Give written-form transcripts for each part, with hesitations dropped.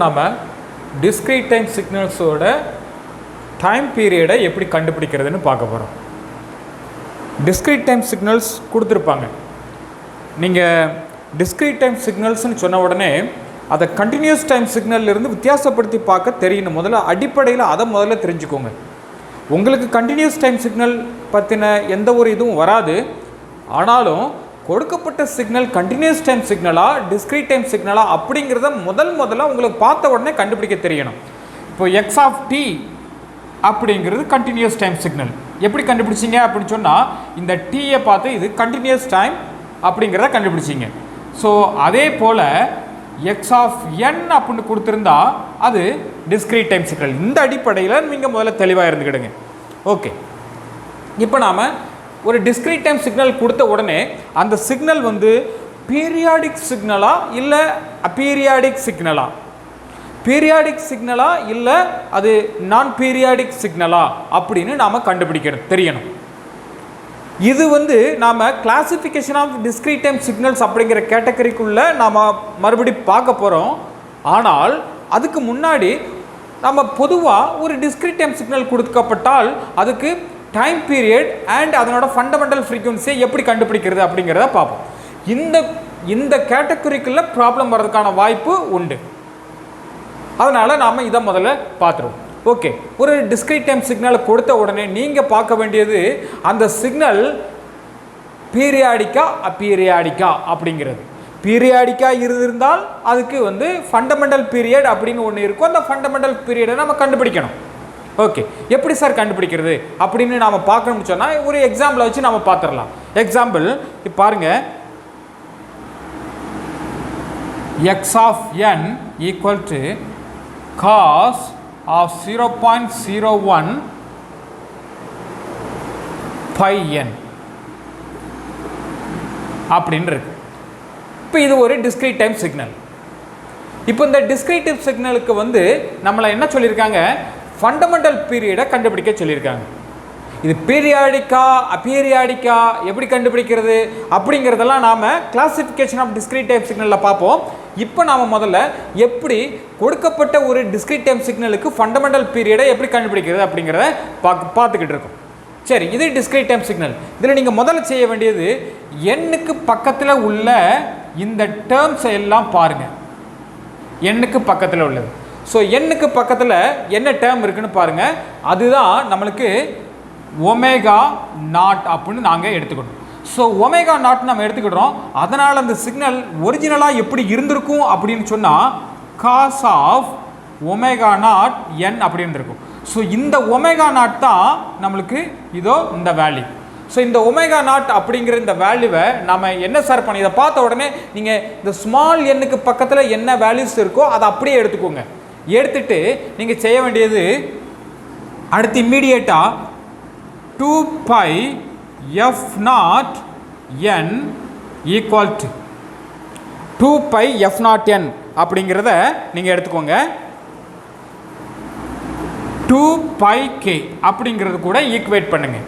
நம்ம discrete time சிக்னல்ஸோட time பீரியடை எப்படி கண்டுபிடிக்கிறதுன்னு பார்க்க போகிறோம். டிஸ்க்ரீட் டைம் சிக்னல்ஸ் கொடுத்துருப்பாங்க. நீங்கள் டிஸ்க்ரீட் டைம் சிக்னல்ஸ்னு சொன்ன உடனே அதை கண்டினியூஸ் டைம் சிக்னல்லேருந்து வித்தியாசப்படுத்தி பார்க்க தெரியணும். அடிப்படையில் அதை முதல்ல தெரிஞ்சுக்கோங்க. உங்களுக்கு கண்டினியூஸ் டைம் சிக்னல் பற்றின எந்த ஒரு இதுவும் வராது. ஆனாலும் கொடுக்கப்பட்ட சிக்னல் கண்டினியூஸ் டைம் சிக்னலா டிஸ்க்ரீட் டைம் சிக்னலா அப்படிங்கிறத முதல்ல உங்களுக்கு பார்த்த உடனே கண்டுபிடிக்க தெரியணும். இப்போ எக்ஸ் ஆஃப் டி அப்படிங்கிறது கண்டினியூஸ் டைம் சிக்னல். எப்படி கண்டுபிடிச்சிங்க அப்படின்னு சொன்னால் இந்த டீயை பார்த்து இது கண்டினியூஸ் டைம் அப்படிங்கிறத கண்டுபிடிச்சிங்க. ஸோ அதே போல் எக்ஸ் ஆஃப் என் அப்படின்னு கொடுத்துருந்தா அது டிஸ்க்ரீட் டைம் சிக்னல். இந்த அடிப்படையில் நீங்கள் முதல்ல தெளிவாக இருந்துக்கிடுங்க. ஓகே, இப்போ நாம் ஒரு டிஸ்க்ரீட் டைம் சிக்னல் கொடுத்த உடனே அந்த சிக்னல் பீரியாடிக் சிக்னலா இல்லை அப்பீரியாடிக் சிக்னலா, பீரியாடிக் சிக்னலா இல்லை அது நான் பீரியாடிக் சிக்னலா அப்படின்னு நாம் கண்டுபிடிக்கிறது தெரியணும். இது நாம் classification of discrete time signals அப்படிங்கிற கேட்டகரிக்குள்ளே நாம் மறுபடியும் பார்க்க போகிறோம். ஆனால் அதுக்கு முன்னாடி நம்ம பொதுவாக ஒரு டிஸ்க்ரீட் டைம் சிக்னல் கொடுக்கப்பட்டால் அதுக்கு டைம் பீரியட் அண்ட் அதனோட ஃபண்டமெண்டல் ஃப்ரீக்வன்சியை எப்படி கண்டுபிடிக்கிறது அப்படிங்கிறத பார்ப்போம். இந்த கேட்டகரிக்குள்ளே ப்ராப்ளம் வர்றதுக்கான வாய்ப்பு உண்டு. அதனால் நாம் இதை முதல்ல பார்த்துருவோம். ஓகே, ஒரு டிஸ்க்ரீட் டைம் சிக்னலை கொடுத்த உடனே நீங்கள் பார்க்க வேண்டியது அந்த சிக்னல் பீரியாடிக்கா அப்பீரியாடிக்கா அப்படிங்கிறது. பீரியாடிக்காக இருந்திருந்தால் அதுக்கு ஃபண்டமெண்டல் பீரியட் அப்படின்னு ஒன்று இருக்கும். அந்த ஃபண்டமெண்டல் பீரியடை நம்ம கண்டுபிடிக்கணும். ஓகே, எப்படி சார் கண்டுபிடிக்கிறது அப்படின்னு நாம் பார்க்கணும்னு சொன்னால் ஒரு எக்ஸாம்பிளை வச்சு நம்ம பார்த்துடலாம். எக்ஸாம்பிள் இப்போ பாருங்கள், X of N equal to cos of 0.01 pi N அப்படின்னு இருக்கு. இப்போ இது ஒரு டிஸ்க்ரீட் டைம் சிக்னல். இப்போ இந்த டிஸ்க்ரீட் டைம் சிக்னலுக்கு நம்மளை என்ன சொல்லியிருக்காங்க, ஃபண்டமெண்டல் பீரியடை கண்டுபிடிக்க சொல்லியிருக்காங்க. இது பீரியாடிக்கா அப்பீரியாடிக்கா எப்படி கண்டுபிடிக்கிறது அப்படிங்கிறதெல்லாம் நாம் கிளாசிஃபிகேஷன் ஆஃப் டிஸ்க்ரீட் டைம் சிக்னலில் பார்ப்போம். இப்போ நாம் முதல்ல எப்படி கொடுக்கப்பட்ட ஒரு டிஸ்க்ரீட் டைம் சிக்னலுக்கு ஃபண்டமெண்டல் பீரியடை எப்படி கண்டுபிடிக்கிறது அப்படிங்கிறத பார்த்துக்கிட்டு இருக்கோம். சரி, இது டிஸ்க்ரீட் டைம் சிக்னல். இதில் நீங்கள் முதல்ல செய்ய வேண்டியது எண்ணுக்கு பக்கத்தில் உள்ள இந்த டேர்ம்ஸை எல்லாம் பாருங்கள். எண்ணுக்கு பக்கத்தில் உள்ளது. ஸோ எண்ணுக்கு பக்கத்தில் என்ன டேர்ம் இருக்குன்னு பாருங்கள். அதுதான் நம்மளுக்கு ஒமேகா நாட் அப்படின்னு நாங்கள் எடுத்துக்கிட்டோம். ஸோ ஒமேகா நாட் நம்ம எடுத்துக்கிட்டோம். அதனால் அந்த சிக்னல் ஒரிஜினலாக எப்படி இருந்திருக்கும் அப்படின்னு சொன்னால் காஸ் ஆஃப் ஒமேகா நாட் என் அப்படின்னு இருக்கும். ஸோ இந்த ஒமேகா நாட் தான் நம்மளுக்கு இதோ இந்த வேல்யூ. ஸோ இந்த ஒமேகா நாட் அப்படிங்கிற இந்த வேல்யூவை நம்ம என்ன சார் பண்ணி இதை பார்த்த உடனே நீங்கள் இந்த ஸ்மால் எண்ணுக்கு பக்கத்தில் என்ன வேல்யூஸ் இருக்கோ அதை அப்படியே எடுத்துக்கோங்க. எடுத்துட்டு நீங்கள் செய்ய வேண்டியது அடுத்து இம்மீடியட்டாக 2 pi F naught N equal to 2 pi F naught N அப்படிங்கிறத நீங்கள் எடுத்துக்கோங்க. 2 பை கே அப்படிங்கிறது கூட ஈக்குவேட் பண்ணுங்க.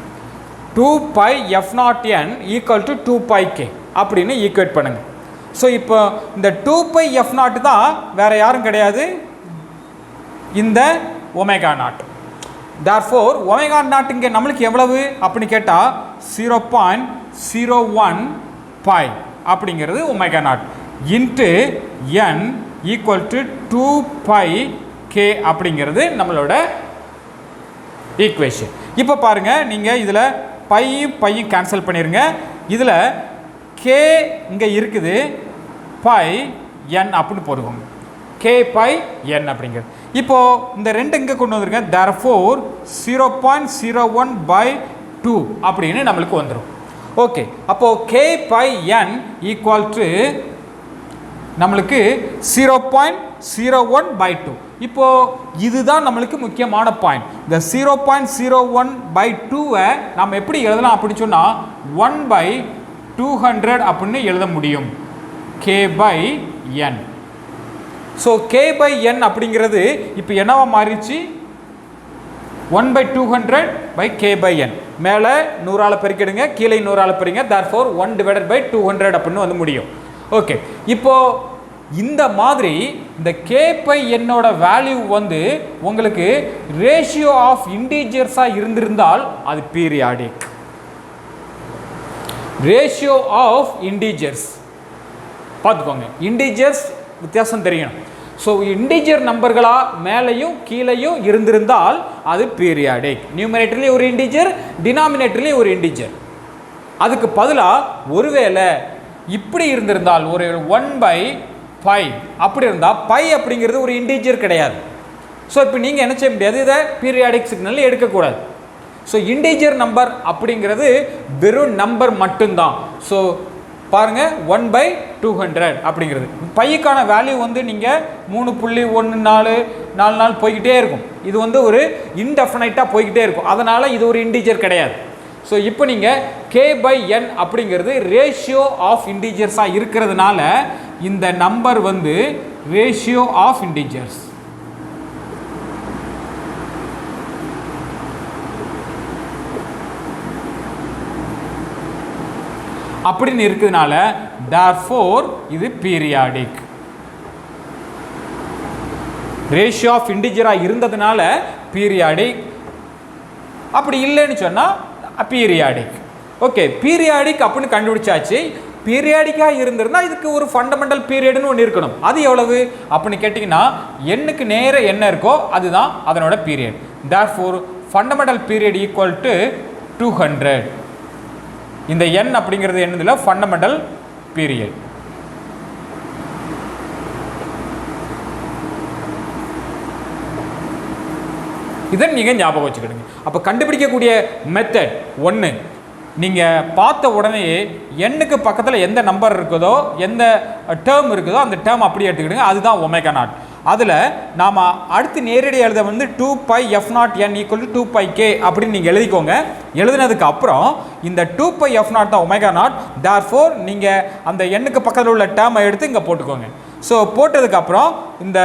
2 pi F naught N equal to 2 pi k அப்படின்னு ஈக்குவேட் பண்ணுங்க. ஸோ இப்போ இந்த 2 பை எஃப் நாட் தான் வேற யாரும் கிடையாது, இந்த omega naught. therefore omega naught இங்கே நம்மளுக்கு எவ்வளவு அப்படின்னு கேட்டால் 0.01 பை அப்படிங்கிறது omega naught into n equal to 2 pi k அப்படிங்கிறது நம்மளோட ஈக்குவேஷன். இப்போ பாருங்கள், நீங்கள் இதில் பையும் கேன்சல் பண்ணிடுங்க. இதில் கே இங்கே இருக்குது, பை என் அப்படின்னு போடுவோம். கே பை என் அப்படிங்கிறது. இப்போது இந்த ரெண்டு இங்கே கொண்டு வந்துருங்க. therefore 0.01 பை 2 அப்படின்னு நம்மளுக்கு வந்துடும். ஓகே, அப்போது k by n equal to நம்மளுக்கு 0.01 பை 2. இப்போது இதுதான் நம்மளுக்கு முக்கியமான பாயிண்ட். இந்த 0.01 பை 2வை நம்ம எப்படி எழுதலாம் அப்படின்னு சொன்னால் 1 பை 200 அப்படின்னு எழுத முடியும். K by N. So K by N அப்படிங்கிறது இப்போ என்னவா மாறிடுச்சு, 1 by 200 by k by n. மேலே 100ஆல் பெருக்கிடுங்க, கீழே 100ஆல் பெருங்க. therefore 1 divided by 200 அப்படின்னு முடியும். ஓகே, இப்போ இந்த மாதிரி இந்த k பை என்னோட வேல்யூ வந்து உங்களுக்கு ரேஷியோ ஆஃப் இன்டிஜர்ஸாக இருந்திருந்தால் அது பீரியாடிக். ரேஷியோ ஆஃப் இன்டிஜர்ஸ் பார்த்துக்கோங்க, இன்டிஜர்ஸ் வித்தியாசம் தெரியணும். ஸோ இன்டிஜர் நம்பர்களாக மேலேயும் கீழேயும் இருந்திருந்தால் அது பீரியாடிக். நியூமரேட்டர்லேயும் ஒரு இன்டிஜர், டினாமினேட்டர்லேயும் ஒரு இன்டிஜர். அதுக்கு பதிலாக ஒருவேளை இப்படி இருந்திருந்தால் ஒரு 1/5 அப்படி இருந்தால் பை அப்படிங்கிறது ஒரு இன்டிஜர் கிடையாது. ஸோ இப்போ நீங்கள் என்ன செய்ய முடியாது, இதை பீரியாடிக் சிக்னல் எடுக்கக்கூடாது. ஸோ இன்டிஜர் நம்பர் அப்படிங்கிறது வெறும் நம்பர் மட்டும்தான். ஸோ பாருங்கள் 1/200 அப்படிங்கிறது பைக்கான வேல்யூ வந்து நீங்கள் 3.14 போய்கிட்டே இருக்கும். இது வந்து ஒரு இன்டெஃபினைட்டாக போய்கிட்டே இருக்கும். அதனால் இது ஒரு இன்டிஜர் கிடையாது. ஸோ இப்போ நீங்கள் k/n அப்படிங்கிறது ரேஷியோ ஆஃப் இன்டிஜர்ஸாக இருக்கிறதுனால இந்த நம்பர் வந்து ரேஷியோ ஆஃப் இன்டிஜர்ஸ். அப்படின்னு இருக்கிறதுனால therefore இது பீரியாடிக். ரேஷியோ ஆஃப் இன்டிஜராக இருந்ததுனால பீரியாடிக், அப்படி இல்லைன்னு சொன்னால் பீரியாடிக். ஓகே, பீரியாடிக் அப்படின்னு கண்டுபிடிச்சாச்சு. பீரியாடிக்காக இருந்திருந்தால் இதுக்கு ஒரு ஃபண்டமெண்டல் பீரியட்னு ஒன்று இருக்கணும். அது எவ்வளவு அப்படின்னு கேட்டிங்கன்னா எண்ணுக்கு நேர என்ன இருக்கோ அதுதான் அதனோட period. therefore fundamental period equal to 200. இந்த n அப்படிங்கிறது என்னதுல ஃபண்டமெண்டல் பீரியட். இதை நீங்கள் ஞாபகம் வச்சுக்கிடுங்க. அப்போ கண்டுபிடிக்கக்கூடிய மெத்தட் ஒன்று, நீங்கள் பார்த்த உடனே எண்ணுக்கு பக்கத்தில் எந்த நம்பர் இருக்குதோ எந்த டேர்ம் இருக்குதோ அந்த டேர்ம் அப்படி எடுத்துக்கிடுங்க. அதுதான் ஒமேகா நாட். அதில் நாம் அடுத்து நேரடி எழுத வந்து 2πf0n ஈக்குவல் டு 2πk அப்படின்னு நீங்கள் எழுதிக்கோங்க. எழுதினதுக்கு அப்புறம் இந்த 2πf0 தான் ஒமேகா நாட். therefore நீங்கள் அந்த எண்ணுக்கு பக்கத்தில் உள்ள டேர்மை எடுத்து இங்கே போட்டுக்கோங்க. ஸோ போட்டதுக்கப்புறம் இந்த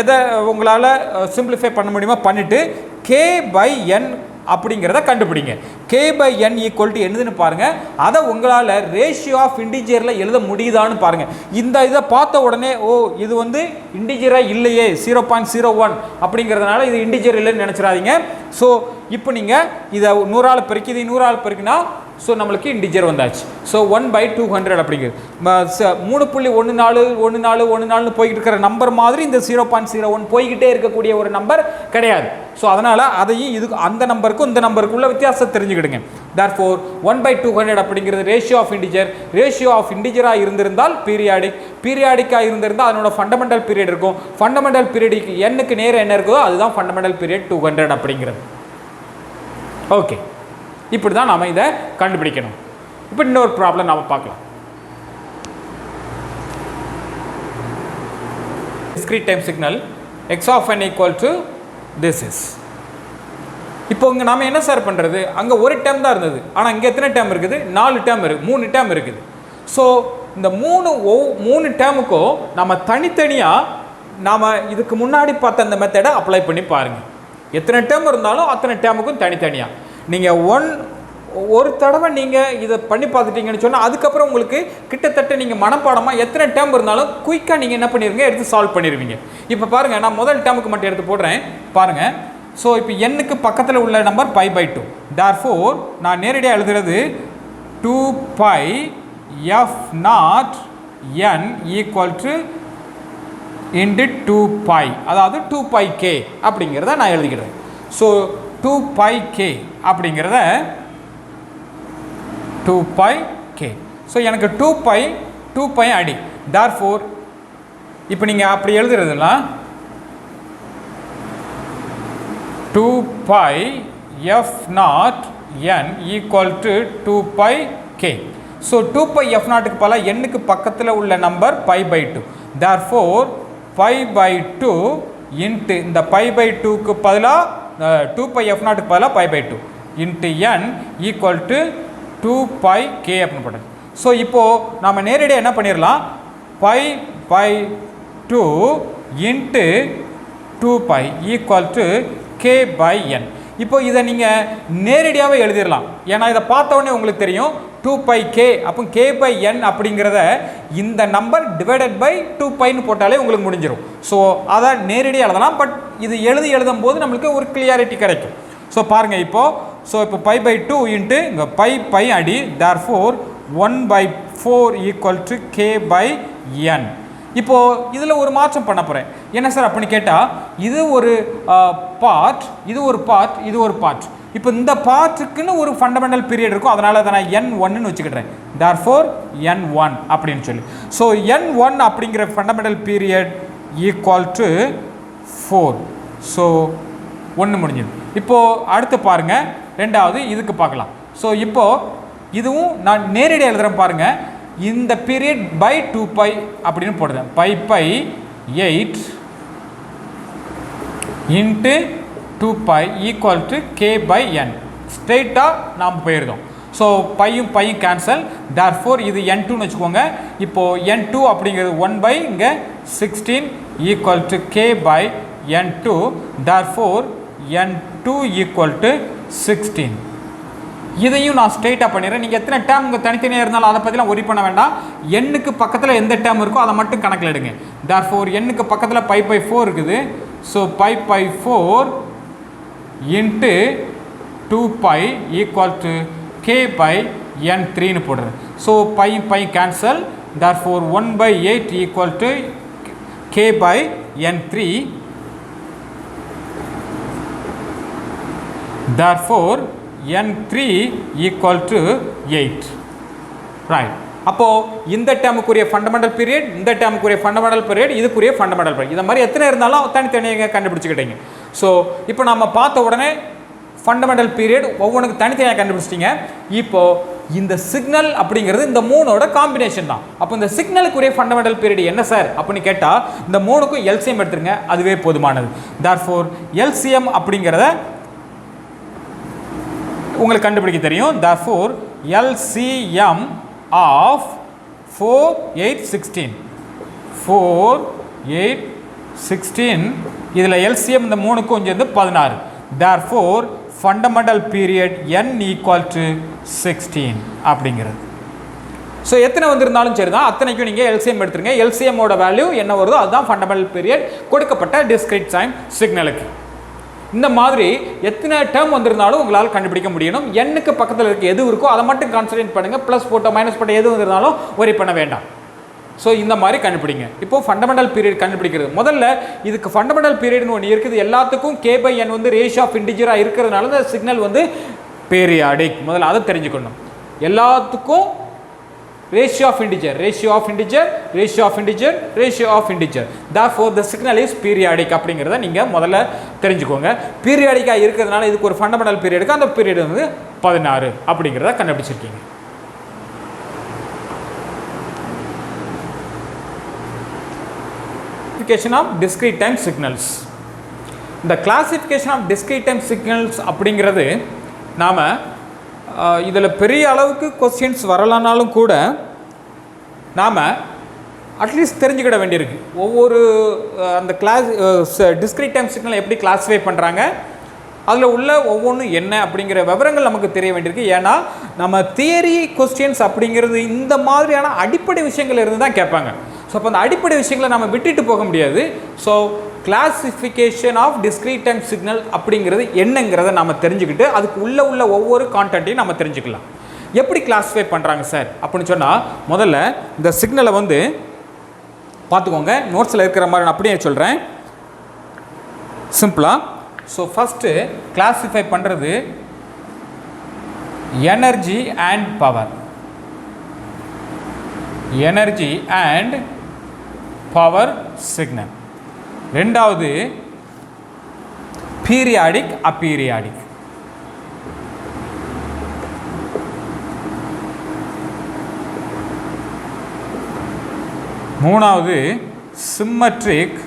எதை உங்களால் சிம்பிளிஃபை பண்ண முடியுமோ பண்ணிவிட்டு k/n அப்படிங்கிறத கண்டுபிடிங்க. k/n ஈக்குவல் டு என்னதுன்னு பாருங்கள். அதை உங்களால் ரேஷியோ ஆஃப் இன்டிஜரில் எழுத முடியுதான்னு பாருங்கள். இந்த இதை பார்த்த உடனே ஓ இது வந்து இன்டிஜராக இல்லையே 0.01 அப்படிங்கிறதுனால இது இன்டிஜர் இல்லைன்னு நினச்சிடாதீங்க. ஸோ இப்போ நீங்கள் இதை 100ஆல் பெருக்கி இது 100ஆல் பெருக்கினா ஸோ நம்மளுக்கு இன்டிஜர் வந்தாச்சு. ஸோ 1/200 அப்படிங்கிறது 3.141414 போய்கிட்டு இருக்கிற நம்பர் மாதிரி இந்த 0.01 போய்கிட்டே இருக்கக்கூடிய ஒரு நம்பர் கிடையாது. ஸோ அதனால் அதையும் இது அந்த நம்பருக்கும் இந்த நம்பருக்குள்ள வித்தியாசம் தெரிஞ்சுக்கிடுங்க. therefore 1/200 அப்படிங்கிறது ratio of integer. Ratio of இன்டிஜராக இருந்திருந்தால் பீரியாடிக். பீரியாடிக்காக இருந்திருந்தால் அதனோட ஃபண்டமெண்டல் பீரியட் இருக்கும். ஃபண்டமெண்டல் பீரியடுக்கு எண்ணுக்கு நேரம் என்ன இருக்குதோ அதுதான் ஃபண்டமெண்டல் பீரியட் 200 அப்படிங்கிறது. ஓகே, இப்படி தான் நாம் இதை கண்டுபிடிக்கணும். இப்போ இன்னொரு ப்ராப்ளம் நாம் பார்க்கலாம். discrete time signal x of n equal to this is. இப்போ இங்கே நாம் என்ன சார் பண்ணுறது, அங்கே ஒரு டேர்ம் தான் இருந்தது, ஆனால் இங்கே எத்தனை டேர்ம் இருக்குது, 4 டேர்ம் இருக்குது, 3 டேர்ம் இருக்குது. ஸோ இந்த 3 டேர்முக்கும் நம்ம தனித்தனியாக நாம் இதுக்கு முன்னாடி பார்த்த அந்த மெத்தடை அப்ளை பண்ணி பாருங்கள். எத்தனை டேர்ம் இருந்தாலும் அத்தனை டேர்முக்கும் தனித்தனியாக நீங்கள் ஒரு தடவை நீங்கள் இதை பண்ணி பார்த்துட்டீங்கன்னு சொன்னால் அதுக்கப்புறம் உங்களுக்கு கிட்டத்தட்ட நீங்கள் மனப்பாடமாக எத்தனை டேர்ம் இருந்தாலும் குயிக்காக நீங்கள் என்ன பண்ணிடுவீங்க, எடுத்து சால்வ் பண்ணிடுவீங்க. இப்போ பாருங்கள், நான் முதல் டேர்முக்கு மட்டும் எடுத்து போடுறேன் பாருங்கள். ஸோ இப்போ எண்ணுக்கு பக்கத்தில் உள்ள நம்பர் π/2. therefore நான் நேரடியாக எழுதுறது 2πf0n ஈக்குவல் டு இன்டு 2π, அதாவது 2πk அப்படிங்கிறத நான் எழுதிக்கிறேன். ஸோ 2πk அப்படிங்கிறத 2πk. ஸோ எனக்கு 2π அடி. therefore இப்போ நீங்கள் அப்படி எழுதுறதுலாம் 2πf0n equal to 2πk. So 2πf0க்கு பல எண்ணுக்கு பக்கத்தில் உள்ள நம்பர் π/2. therefore π/2 இன்ட்டு இந்த π/2க்கு பதிலாக 2πf0க்கு பதிலாக π/2 into n equal to 2πk அப்படின்னு போட்டது. ஸோ இப்போது நாம் நேரடியாக என்ன பண்ணிடலாம், π/2 இன்ட்டு 2π ஈக்குவல் டு k/n. இப்போ இதை நீங்கள் நேரடியாகவே எழுதிடலாம். ஏன்னா இதை பார்த்த உடனே உங்களுக்கு தெரியும் 2πk. அப்போ k/n அப்படிங்கிறத இந்த நம்பர் டிவைடட் பை 2πன்னு போட்டாலே உங்களுக்கு முடிஞ்சிடும். ஸோ அதை நேரடியாக எழுதலாம். பட் இது எழுதும் போது நம்மளுக்கு ஒரு கிளியாரிட்டி கிடைக்கும். ஸோ பாருங்கள் இப்போ π/2 இன்ட்டு இங்கே π அடி, தேர்ஃபோர் 1/4 ஈக்குவல் டு k/n. இப்போது இதில் ஒரு மாற்றம் பண்ண போகிறேன். என்ன சார் அப்படின்னு கேட்டால், இது ஒரு பார்ட், இது ஒரு பார்ட், இது ஒரு பார்ட். இப்போ இந்த பார்ட்டுக்குன்னு ஒரு ஃபண்டமெண்டல் பீரியட் இருக்கும். அதனால் அதை நான் n1ன்னு வச்சுக்கிட்டேன். தேர்ஃபோர் n1 அப்படின்னு சொல்லி. ஸோ n1 அப்படிங்கிற fundamental period equal to 4. So 1 முடிஞ்சது. இப்போது அடுத்து பாருங்கள், ரெண்டாவது இதுக்கு பார்க்கலாம். ஸோ இப்போது இதுவும் நான் நேரடியாக எழுதுகிறேன் பாருங்கள். இந்த பீரியட் பை 2π அப்படின்னு போடுறேன். π/8 இன்ட்டு 2π ஈக்குவல் டு k/n. ஸ்ட்ரெயிட்டாக நாம் போயிருந்தோம். So பையும் cancel. தேர்ஃபோர் இது n2ன்னு வச்சுக்கோங்க. இப்போது n2 அப்படிங்கிறது 1/16 equal to k/n2. Therefore n2 equal to 16. இதையும் நான் ஸ்ட்ரெயிட்டாக பண்ணிடுறேன். நீங்கள் எத்தனை டேம் உங்கள் தனித்தனியாக இருந்தாலும் அதை பற்றிலாம் ஒரி பண்ண வேண்டாம். எண்ணுக்கு பக்கத்தில் எந்த டேம் இருக்கோ அதை மட்டும் கணக்கில் எடுங்க. தேர்ஃபோர் எண்ணுக்கு பக்கத்தில் π/4 இருக்குது. ஸோ π/4 இன்ட்டு 2π ஈக்குவல் டு k/n3ன்னு போடுறேன். So π cancel. Therefore 1/8 equal to k/n3. Therefore n3 equal to 8. Right. அப்போது இந்த டேமுக்குரிய ஃபண்டமெண்டல் பீரியட், இந்த டேமுக்குரிய ஃபண்டமெண்டல் பீரியட், இதுக்குரிய ஃபண்டமெண்டல் பீரியட், இந்த மாதிரி எத்தனை இருந்தாலும் தனித்தனியாக கண்டுபிடிச்சிக்கிட்டீங்க. ஸோ இப்போ நம்ம பார்த்த உடனே ஃபண்டமெண்டல் பீரியட் ஒவ்வொன்றுக்கு தனித்தனியாக கண்டுபிடிச்சிட்டிங்க. இப்போது இந்த சிக்னல் அப்படிங்கிறது இந்த மூணோட காம்பினேஷன் தான். அப்போ இந்த சிக்னலுக்குரிய ஃபண்டமெண்டல் பீரியட் என்ன சார் அப்படின்னு கேட்டால், இந்த மூணுக்கும் எல்சிஎம் எடுத்துருங்க, அதுவே போதுமானது. தேர்ஃபோர் எல்சிஎம் அப்படிங்கிறத உங்களுக்கு கண்டுபிடிக்க தெரியும். தேர்ஃபோர் LCM ஆஃப் 4, 8, 16 4, 8, 16 இதில் LCM இந்த மூணுக்கும் சேர்ந்து 16. Therefore fundamental period n equal to 16 அப்படிங்கிறது. ஸோ எத்தனை வந்திருந்தாலும் சரி தான், அத்தனைக்கும் நீங்கள் LCM எடுத்துருங்க. LCMோட வேல்யூ என்ன வருதோ அதுதான் ஃபண்டமெண்டல் பீரியட் கொடுக்கப்பட்ட டிஸ்கிரீட் டைம் சிக்னலுக்கு. இந்த மாதிரி எத்தனை டேர்ம் வந்திருந்தாலும் உங்களால் கண்டுபிடிக்க முடியணும். எண்ணுக்கு பக்கத்தில் இருக்க எது இருக்கோ அதை மட்டும் கான்சன்ட்ரேட் பண்ணுங்கள். ப்ளஸ் போட்டோ மைனஸ் போட்டோ எது வந்திருந்தாலும் ஒரி பண்ண வேண்டாம். ஸோ இந்த மாதிரி கண்டுபிடிங்க. இப்போது ஃபண்டமெண்டல் பீரியட் கண்டுபிடிக்கிறது முதல்ல இதுக்கு ஃபண்டமெண்டல் பீரியட்னு ஒன்று இருக்குது. எல்லாத்துக்கும் k/n வந்து ரேஷியோ ஆஃப் இன்டிஜராக இருக்கிறதுனால இந்த சிக்னல் வந்து பீரியாடிக். முதல்ல அதை தெரிஞ்சுக்கணும். எல்லாத்துக்கும் ratio of integer, ratio of integer, ratio of integer, ratio of integer. Therefore the signal is periodic அப்படிங்கறத நீங்க முதல்ல தெரிஞ்சுக்கோங்க. பீரியாடிக்கா இருக்கிறதுனால இதுக்கு ஒரு ஃபண்டமெண்டல் பீரியடுக்கு அந்த பீரியட் வந்து 16 அப்படிங்கறத கண்டுபிடிச்சிருக்கீங்க. Classification of discrete time signals. The classification of discrete time signals அப்படிங்கிறது நாம இதில் பெரிய அளவுக்கு கொஸ்டின்ஸ் வரலனாலும் கூட நாம் அட்லீஸ்ட் தெரிஞ்சுக்கிட வேண்டியிருக்கு. ஒவ்வொரு அந்த டிஸ்கிரீட் டைம் சிக்னல் எப்படி கிளாஸிஃபை பண்ணுறாங்க, அதில் உள்ள ஒவ்வொன்றும் என்ன அப்படிங்கிற விவரங்கள் நமக்கு தெரிய வேண்டியிருக்கு. ஏன்னா நம்ம தியரி கொஸ்டின்ஸ் அப்படிங்கிறது இந்த மாதிரியான அடிப்படை விஷயங்கள் இருந்து தான் கேட்பாங்க. ஸோ அப்போ அந்த அடிப்படை விஷயங்களை நம்ம விட்டுட்டு போக முடியாது. So classification of discrete time signal அப்படிங்கிறது என்னங்கிறத நம்ம தெரிஞ்சுக்கிட்டு அதுக்கு உள்ள ஒவ்வொரு கான்டென்ட்டையும் நம்ம தெரிஞ்சுக்கலாம். எப்படி கிளாஸிஃபை பண்ணுறாங்க சார் அப்படின்னு சொன்னால், முதல்ல இந்த சிக்னலை வந்து பார்த்துக்கோங்க. நோட்ஸில் இருக்கிற மாதிரி நான் அப்படியே சொல்கிறேன் சிம்பிளாக. ஸோ ஃபஸ்ட்டு கிளாஸிஃபை பண்ணுறது energy and power. Energy and power signal. ரெண்டாவது பீரியாடிக் அப்பீரியாடிக். மூணாவது சிம்மெட்ரிக்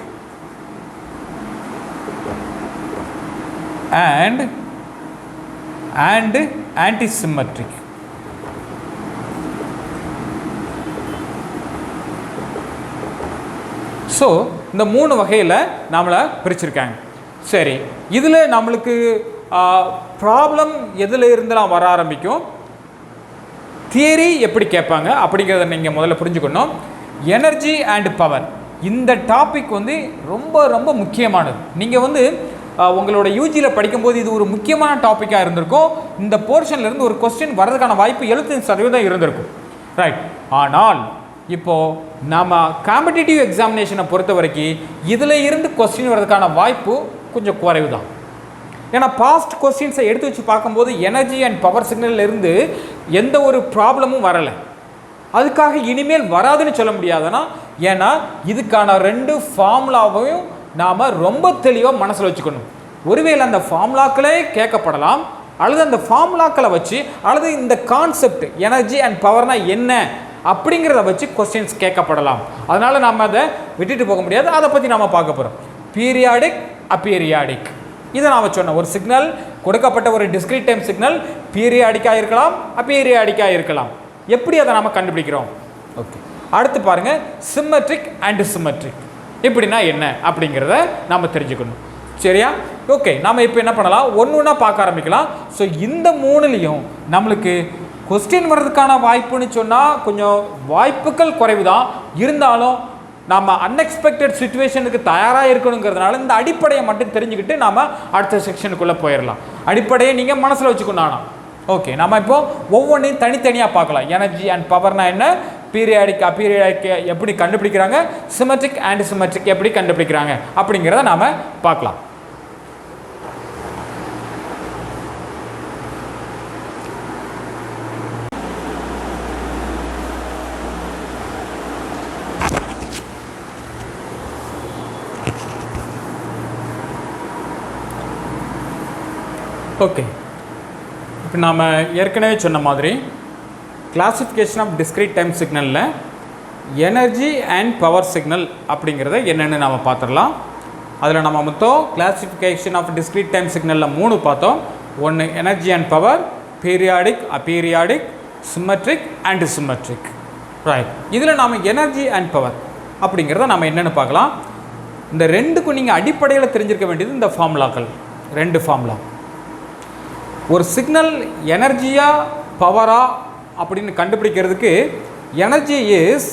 அண்ட் ஆன்டிசிம்மெட்ரிக். ஸோ இந்த மூணு வகையில் நம்மளை பிரிச்சிருக்காங்க. சரி, இதில் நம்மளுக்கு ப்ராப்ளம் எதில் இருந்தெல்லாம் வர ஆரம்பிக்கும், தியரி எப்படி கேட்பாங்க அப்படிங்கிறத நீங்கள் முதல்ல புரிஞ்சுக்கணும். எனர்ஜி அண்ட் பவர் இந்த டாபிக் வந்து ரொம்ப ரொம்ப முக்கியமானது. நீங்கள் வந்து உங்களோட யூஜியில் படிக்கும்போது இது ஒரு முக்கியமான டாப்பிக்காக இருந்திருக்கும். இந்த போர்ஷன்லேருந்து ஒரு கொஸ்டின் வர்றதுக்கான வாய்ப்பு 75% இருந்திருக்கும், ரைட். ஆனால் இப்போது நம்ம காம்படிட்டிவ் எக்ஸாமினேஷனை பொறுத்த வரைக்கும் இதில் இருந்து கொஸ்டின் வர்றதுக்கான வாய்ப்பு கொஞ்சம் குறைவு தான். ஏன்னா பாஸ்ட் கொஸ்டின்ஸை எடுத்து வச்சு பார்க்கும்போது எனர்ஜி அண்ட் பவர் சிக்னல்லேருந்து எந்த ஒரு ப்ராப்ளமும் வரலை. அதுக்காக இனிமேல் வராதுன்னு சொல்ல முடியாதுன்னா, ஏன்னா இதுக்கான 2 ஃபார்முலாவையும் நாம் ரொம்ப தெளிவாக மனசில் வச்சுக்கணும். ஒருவேளை அந்த ஃபார்முலாக்களே கேட்கப்படலாம், அல்லது அந்த ஃபார்முலாக்களை வச்சு, அல்லது இந்த கான்செப்ட் எனர்ஜி அண்ட் பவர்னா என்ன அப்படிங்கிறத வச்சு கொஸ்டின்ஸ் கேட்கப்படலாம். அதனால் நம்ம அதை விட்டுட்டு போக முடியாது. அதை பற்றி நாம் பார்க்க போகிறோம். பீரியாடிக் அப்பீரியாடிக் இதை நாம் சொன்னோம். ஒரு சிக்னல் கொடுக்கப்பட்ட ஒரு டிஸ்கிரீட் டைம் சிக்னல் பீரியாடிக்காக இருக்கலாம், அப்பீரியாடிக்காக இருக்கலாம். எப்படி அதை நாம் கண்டுபிடிக்கிறோம்? ஓகே, அடுத்து பாருங்கள், சிம்மெட்ரிக் அண்ட் சிம்மெட்ரிக் இப்படின்னா என்ன அப்படிங்கிறத நாம் தெரிஞ்சுக்கணும். சரியா? ஓகே, நாம் இப்போ என்ன பண்ணலாம், ஒன்று ஒன்றா பார்க்க ஆரம்பிக்கலாம். ஸோ இந்த 3லையும் நம்மளுக்கு கொஸ்டின் வர்றதுக்கான வாய்ப்புன்னு சொன்னால் கொஞ்சம் வாய்ப்புகள் குறைவு தான். இருந்தாலும் நாம் அன்எக்ஸ்பெக்டட் சுச்சுவேஷனுக்கு தயாராக இருக்கணுங்கிறதுனால இந்த அடிப்படையை மட்டும் தெரிஞ்சுக்கிட்டு நாம் அடுத்த செக்ஷனுக்குள்ளே போயிடலாம். அடிப்படையை நீங்கள் மனசில் வச்சுக்கணும். ஓகே, நம்ம இப்போ ஒவ்வொன்றையும் தனித்தனியாக பார்க்கலாம். எனர்ஜி அண்ட் பவர்னா என்ன, பீரியாடிக் அப்பீரியாடிக் எப்படி கண்டுபிடிக்கிறாங்க, சிமெட்ரிக் அண்ட் சிமெட்ரிக் எப்படி கண்டுபிடிக்கிறாங்க அப்படிங்கிறத நாம் பார்க்கலாம். ஓகே, இப்போ நாம் ஏற்கனவே சொன்ன மாதிரி கிளாசிஃபிகேஷன் ஆஃப் டிஸ்கிரீட் டைம் சிக்னலில் எனர்ஜி அண்ட் பவர் சிக்னல் அப்படிங்கிறத என்னென்னு நாம் பார்த்துடலாம். அதில் நம்ம மொத்தம் கிளாசிஃபிகேஷன் ஆஃப் டிஸ்கிரீட் டைம் சிக்னலில் 3 பார்த்தோம். ஒன்று energy and power, periodic aperiodic, symmetric and symmetric, right. இதில் நாம் எனர்ஜி அண்ட் பவர் அப்படிங்கிறத நம்ம என்னென்னு பார்க்கலாம். இந்த 2க்கும் நீங்கள் அடிப்படையில் தெரிஞ்சிருக்க வேண்டியது இந்த ஃபார்முலாக்கள், 2 ஃபார்முலா. ஒரு சிக்னல் எனர்ஜியா பவரா அப்படின்னு கண்டுபிடிக்கிறதுக்கு energy is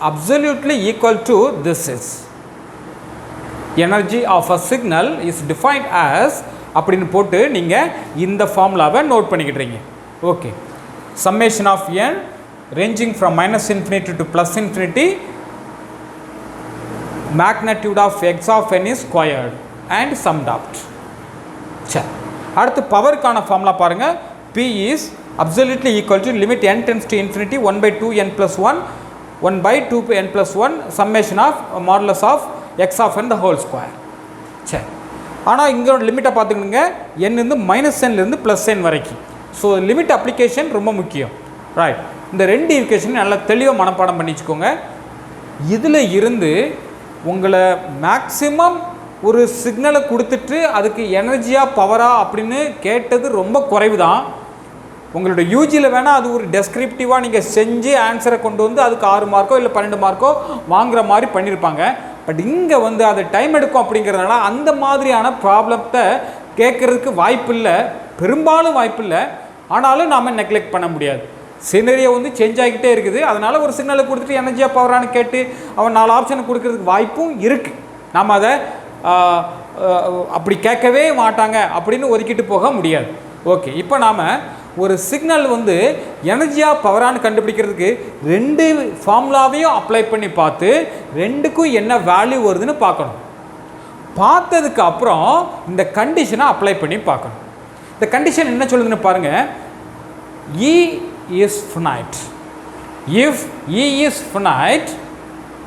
absolutely equal to this is energy of a signal is defined as அப்படின்னு போட்டு நீங்கள் இந்த ஃபார்முலாவை நோட் பண்ணிக்கிட்டுறீங்க. Okay, summation of n ranging from -infinity to +infinity, magnitude of x of n is squared and summed out. சரி, அடுத்து பவருக்கான formula பாருங்கள். P is absolutely equal to limit n tends to infinity 1/2n plus 1 1/2n plus 1 summation of modulus of x of n the whole square. சரி, ஆனால் இங்கே லிமிட்டை பார்த்துக்கணுங்க. n இருந்து -nலேருந்து +n வரைக்கும். So limit application ரொம்ப முக்கியம், ரைட். இந்த 2 ஈக்குவேஷன் நல்லா தெளிவாக மனப்பாடம் பண்ணி வச்சுக்கோங்க. இதில் இருந்து உங்களை மேக்ஸிமம் ஒரு சிக்னலை கொடுத்துட்டு அதுக்கு எனர்ஜியா பவரா அப்படின்னு கேட்டது ரொம்ப குறைவு தான். உங்களோட யூஜியில் வேணால் அது ஒரு டெஸ்கிரிப்டிவாக நீங்கள் செஞ்சு ஆன்சரை கொண்டு வந்து அதுக்கு 6 மார்க்கோ இல்லை 12 மார்க்கோ வாங்குகிற மாதிரி பண்ணியிருப்பாங்க. பட் இங்கே வந்து அது டைம் எடுக்கும். அப்படிங்கிறதுனால அந்த மாதிரியான ப்ராப்ளத்தை கேட்குறதுக்கு வாய்ப்பு இல்லை, பெரும்பாலும் வாய்ப்பு இல்லை. ஆனாலும் நாம் நெக்லெக்ட் பண்ண முடியாது. சினரியோ வந்து சேஞ்ச் ஆகிக்கிட்டே இருக்குது. அதனால் ஒரு சிக்னலை கொடுத்துட்டு எனர்ஜியா பவரானு கேட்டு அவன் 4 ஆப்ஷனை கொடுக்கறதுக்கு வாய்ப்பும் இருக்குது. நாம் அதை அப்படி கேட்கவே மாட்டாங்க அப்படின்னு ஒதுக்கிட்டு போக முடியாது. ஓகே, இப்போ நாம் ஒரு சிக்னல் வந்து எனர்ஜியா பவரானு கண்டுபிடிக்கிறதுக்கு 2 ஃபார்முலாவையும் அப்ளை பண்ணி பார்த்து 2க்கும் என்ன வேல்யூ வருதுன்னு பார்க்கணும். பார்த்ததுக்கு அப்புறம் இந்த கண்டிஷனை அப்ளை பண்ணி பார்க்கணும். இந்த கண்டிஷன் என்ன சொல்லுதுன்னு பாருங்கள். E is finite. If E is finite,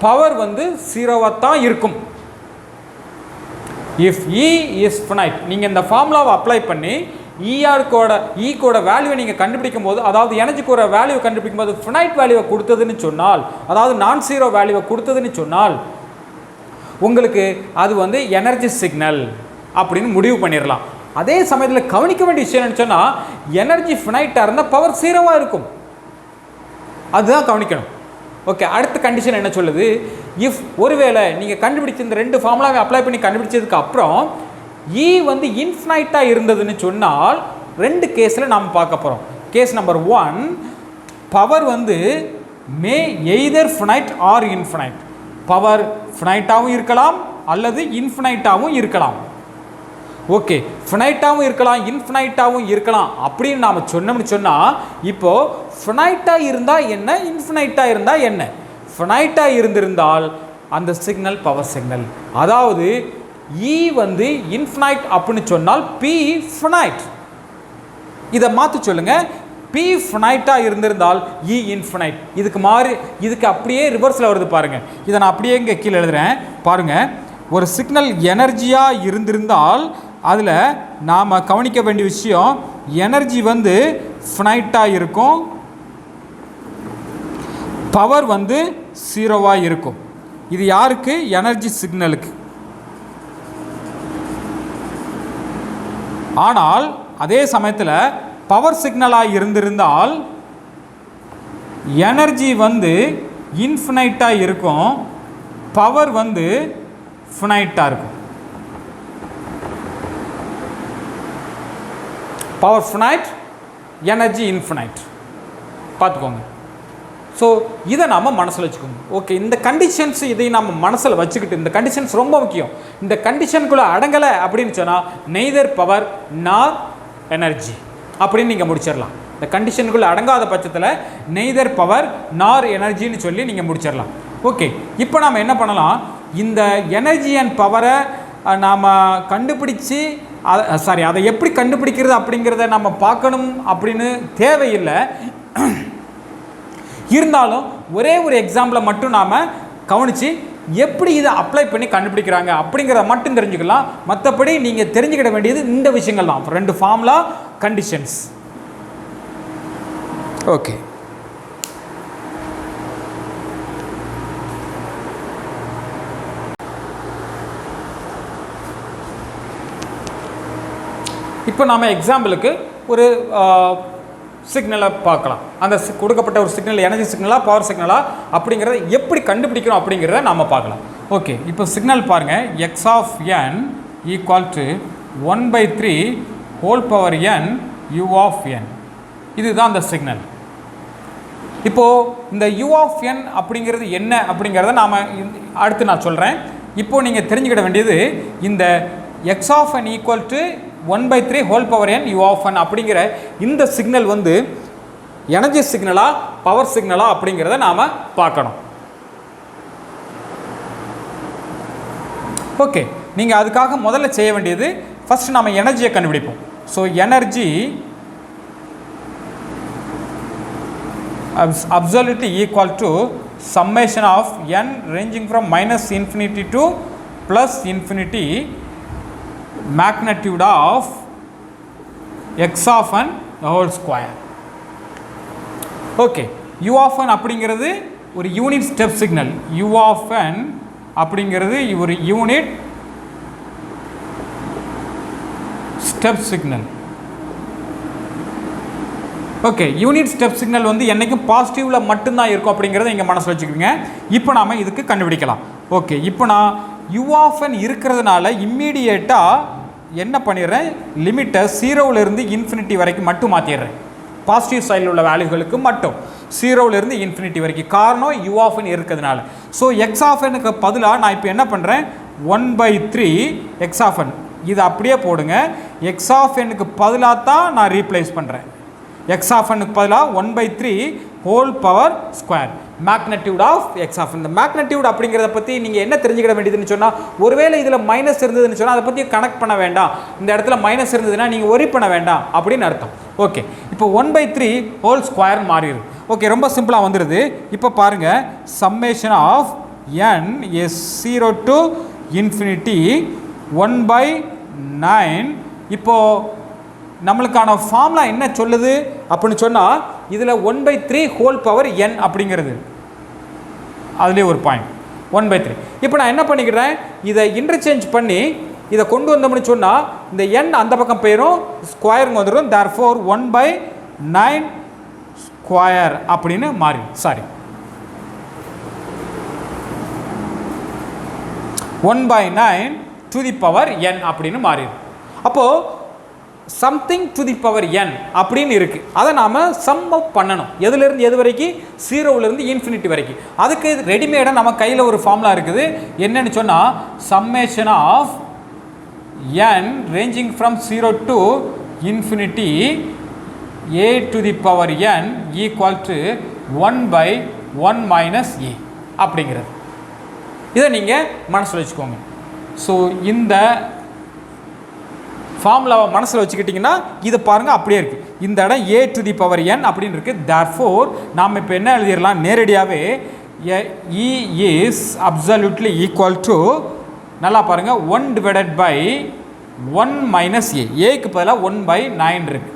power வந்து 0வாக தான் இருக்கும். இஃப் E is finite, நீங்கள் இந்த ஃபார்முலாவை அப்ளை பண்ணி ஈக்கோட வேல்யூவை நீங்கள் கண்டுபிடிக்கும் போது, அதாவது எனர்ஜிக்கோட வேல்யூவை கண்டுபிடிக்கும் போது ஃபினைட் வேல்யூவை கொடுத்ததுன்னு சொன்னால், அதாவது நான் ஜீரோ வேல்யூவை கொடுத்ததுன்னு சொன்னால் உங்களுக்கு அது வந்து எனர்ஜி சிக்னல் அப்படின்னு முடிவு பண்ணிடலாம். அதே சமயத்தில் கவனிக்க வேண்டிய விஷயம் என்னன்னு சொன்னால், எனர்ஜி ஃபினைட்டாக இருந்தால் பவர் 0வாக இருக்கும். அதுதான் கவனிக்கணும். ஓகே, அடுத்த கண்டிஷன் என்ன சொல்லுது? இஃப் ஒருவேளை நீங்கள் கண்டுபிடிச்ச இந்த 2 ஃபார்முலாவை அப்ளை பண்ணி கண்டுபிடிச்சதுக்கு அப்புறம் E வந்து இன்ஃபினைட்டாக இருந்ததுன்னு சொன்னால் ரெண்டு கேஸில் நாம் பார்க்க போகிறோம். கேஸ் நம்பர் 1, பவர் வந்து may either finite or infinite. Power ஃபினைட்டாகவும் இருக்கலாம் அல்லது இன்ஃபினைட்டாகவும் இருக்கலாம். ஓகே, ஃபினைட்டாகவும் இருக்கலாம் இன்ஃபினைட்டாகவும் இருக்கலாம் அப்படின்னு நாம் சொன்னோம்னு சொன்னால், இப்போது ஃபினைட்டாக இருந்தால் என்ன, இன்ஃபினைட்டாக இருந்தால் என்ன? ஃபினைட்டாக இருந்திருந்தால் அந்த சிக்னல் பவர் சிக்னல். அதாவது E வந்து இன்ஃபினைட் அப்படின்னு சொன்னால் P ஃபினைட். இதை மாற்றி சொல்லுங்கள், P ஃபினைட்டாக இருந்திருந்தால் E இன்ஃபினைட். இதுக்கு அப்படியே ரிவர்ஸில் வருது பாருங்கள். இதை நான் அப்படியே இங்கே கீழே எழுதுகிறேன் பாருங்கள். ஒரு சிக்னல் எனர்ஜியாக இருந்திருந்தால் அதில் நாம் கவனிக்க வேண்டிய விஷயம், எனர்ஜி வந்து ஃபினைட்டாக இருக்கும், பவர் வந்து 0வாக இருக்கும். இது யாருக்கு? எனர்ஜி சிக்னலுக்கு. ஆனால் அதே சமயத்தில் பவர் சிக்னலாக இருந்திருந்தால் எனர்ஜி வந்து இன்ஃபினைட்டாக இருக்கும், பவர் வந்து ஃபினைட்டாக இருக்கும். Power finite, energy infinite. பார்த்துக்கோங்க. ஸோ இதை நாம் மனசில் வச்சுக்கோங்க. ஓகே, இந்த கண்டிஷன்ஸ் இதை நம்ம மனசில் வச்சுக்கிட்டு, இந்த கண்டிஷன்ஸ் ரொம்ப முக்கியம். இந்த கண்டிஷனுக்குள்ளே அடங்கலை அப்படின்னு சொன்னால் நெய்தர் பவர் நார் எனர்ஜி அப்படின்னு நீங்கள் முடிச்சிடலாம். இந்த கண்டிஷனுக்குள்ளே அடங்காத பட்சத்தில் நெய்தர் பவர் நார் எனர்ஜின்னு சொல்லி நீங்கள் முடிச்சிடலாம். ஓகே, இப்போ நாம் என்ன பண்ணலாம், இந்த எனர்ஜி அண்ட் பவரை நாம் கண்டுபிடிச்சி அதை எப்படி கண்டுபிடிக்கிறது அப்படிங்கிறத நம்ம பார்க்கணும் அப்படின்னு தேவையில்லை. இருந்தாலும் ஒரே ஒரு எக்ஸாம்பிளை மட்டும் நாம் கவனித்து எப்படி இதை அப்ளை பண்ணி கண்டுபிடிக்கிறாங்க அப்படிங்கிறத மட்டும் தெரிஞ்சுக்கலாம். மற்றபடி நீங்கள் தெரிஞ்சுக்கிட வேண்டியது இந்த விஷயங்கள் தான். 2 ஃபார்முலா, கண்டிஷன்ஸ். ஓகே, இப்போ நாம் எக்ஸாம்பிளுக்கு ஒரு சிக்னலை பார்க்கலாம். அந்த கொடுக்கப்பட்ட ஒரு சிக்னல் எனர்ஜி சிக்னலாக பவர் சிக்னலாக அப்படிங்கிறத எப்படி கண்டுபிடிக்கிறோம் அப்படிங்கிறத நாம் பார்க்கலாம். ஓகே, இப்போ சிக்னல் பாருங்கள். x of n = 1/3 whole power n u of n. இதுதான் அந்த சிக்னல். இப்போது இந்த u of n அப்படிங்கிறது என்ன அப்படிங்கிறத நாம் அடுத்து நான் சொல்கிறேன். இப்போது நீங்கள் தெரிஞ்சுக்கிட வேண்டியது, இந்த x of n = 1/3 whole power n u of n அப்படிங்கிற இந்த சிக்னல் வந்து எனர்ஜி சிக்னலா பவர் சிக்னலா அப்படிங்கிறத நாம் பார்க்கணும். ஓகே, நீங்கள் அதுக்காக முதல்ல செய்ய வேண்டியது, ஃபஸ்ட்டு நம்ம எனர்ஜியை கண்டுபிடிப்போம். So energy absolutely equal to summation of n ranging from -infinity to +infinity magnitude of x of n the whole square. Okay, u of n அப்படிங்கிறது ஒரு unit step signal. u of n அப்படிங்கிறது ஒரு unit step signal. Okay, unit step signal வந்து என்றைக்கும் பாசிட்டிவில் மட்டும்தான் இருக்கும் அப்படிங்கிறத இங்கே மனசில் வச்சுக்கோங்க. இப்போ நாம் இதுக்கு கண்டுபிடிக்கலாம். ஓகே, இப்போ நான் u of n இருக்கிறதுனால இம்மீடியேட்டாக என்ன பண்ணிடுறேன், லிமிட்டை 0லேருந்து இன்ஃபினிட்டி வரைக்கும் மட்டும் மாற்றிடுறேன். பாசிட்டிவ் சைடில் உள்ள வேல்யூகளுக்கு மட்டும் 0லேருந்து இன்ஃபினிட்டி வரைக்கும். காரணம் u of n இருக்கிறதுனால. ஸோ x of n-க்கு பதிலாக நான் இப்போ என்ன பண்ணுறேன், 1/3 x of n இது அப்படியே போடுங்க. x of n-க்கு பதிலாக தான் நான் ரீப்ளேஸ் பண்ணுறேன். x of n-க்கு பதிலாக 1/3 whole power square magnitude of X of. இந்த மேக்னட்யூட் அப்படிங்கிறத பற்றி நீங்கள் என்ன தெரிஞ்சுக்கிட வேண்டியதுன்னு சொன்னால், ஒருவேளை இதில் மைனஸ் இருந்ததுன்னு சொன்னால் அதை பற்றி கனெக்ட் பண்ண வேண்டாம். இந்த இடத்துல மைனஸ் இருந்ததுன்னா நீங்கள் ஒரி பண்ண வேண்டாம் அப்படின்னு அர்த்தம். ஓகே, இப்போ 1/3 ஹோல் ஸ்கொயர் மாறிடுது. ஓகே, ரொம்ப சிம்பிளாக வந்துடுது. இப்போ பாருங்கள், summation of n is 0 to infinity 1/9. இப்போது நம்மளுக்கான ஃபார்முலா என்ன சொல்லுது அப்படின்னு சொன்னால், இதில் 1/3 ஹோல் பவர் n அப்படிங்கிறது அதுலேயே ஒரு பாயிண்ட் 1/3. இப்போ நான் என்ன பண்ணிக்கிறேன், இதை இன்டர்சேஞ்ச் பண்ணி இதை கொண்டு வந்தோம்னு சொன்னால் இந்த n அந்த பக்கம் போயிடும், ஸ்கொயருங்க வந்துடும். தேர்ஃபோர் 1/9 ஸ்கொயர் அப்படின்னு மாறி, sorry 1/9 to the power n அப்படின்னு மாறிடும். அப்போது something to the power n அப்படின்னு இருக்குது. அதை நாம் சம் அப் பண்ணணும். எதுலேருந்து எது வரைக்கும்? 0லேருந்து இன்ஃபினிட்டி வரைக்கும். அதுக்கு ரெடிமேடாக நம்ம கையில் ஒரு ஃபார்முலா இருக்குது. என்னன்னு சொன்னால் summation of n ranging from 0 to infinity a to the power n equal to 1 by 1 minus a அப்படிங்கிறது. இதை நீங்கள் மனசில் வச்சுக்கோங்க. ஸோ இந்த ஃபார்முலாவை மனசில் வச்சுக்கிட்டிங்கன்னா இதை பாருங்கள் அப்படியே இருக்குது. இந்த இடம் a to the power n அப்படின்னு இருக்குது. therefore நாம் இப்போ என்ன எழுதிடலாம்? நேரடியாகவே e is absolutely equal to, நல்லா பாருங்கள், 1 divided by 1 minus a. ஏக்கு பதிலாக 1 by 9 இருக்குது.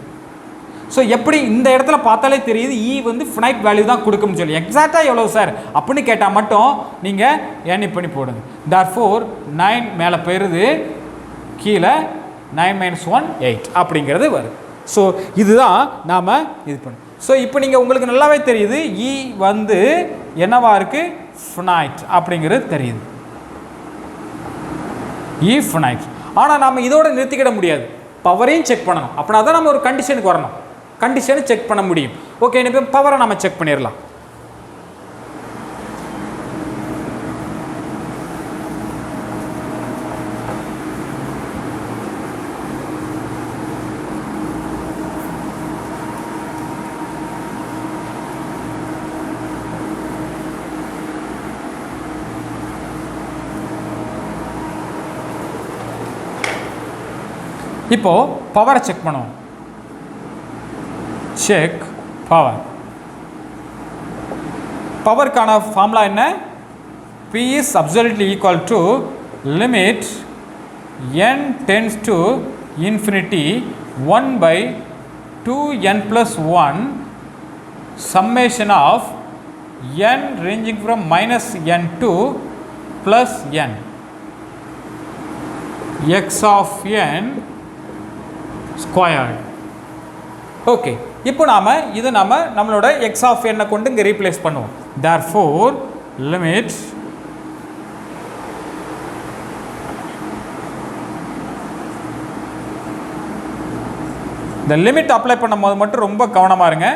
ஸோ எப்படி இந்த இடத்துல பார்த்தாலே தெரியுது e வந்து ஃபினைட் வேல்யூ தான் கொடுக்கும்னு சொல்லி. எக்ஸாக்டாக எவ்வளோ சார் அப்படின்னு கேட்டால் மட்டும் நீங்கள் எண்ணி பண்ணி போடுங்க. therefore 9 மேலே போயிடுது, கீழே 9 minus 1 8 அப்படிங்கிறது வருது. ஸோ இதுதான் நாம் இது பண்ணணும். ஸோ இப்போ நீங்கள் உங்களுக்கு நல்லாவே தெரியுது e வந்து என்னவா இருக்குது? ஃபினைட் அப்படிங்கிறது தெரியுது. e finite. ஆனால் நாம் இதோட நிறுத்திக்கிட முடியாது, பவரையும் செக் பண்ணணும். அப்படின்னா தான் நம்ம ஒரு கண்டிஷனுக்கு வரணும், கண்டிஷனை செக் பண்ண முடியும். ஓகே, இப்போ பவரை நம்ம செக் பண்ணிடலாம். இப்போ பவரை செக் பண்ணுவோம். Check power. பவருக்கான ஃபார்முலா என்ன? P is absolutely equal to limit n tends to infinity 1 by 2n plus 1 summation of n ranging from minus n to plus n x of n squared. Okay, இப்போ நாம் இதை நம்மளோட X of என்னை கொண்டு இங்கே replace பண்ணுவோம். therefore limit இந்த limit apply பண்ணும்போது மட்டும் ரொம்ப கவனமாக இருங்க.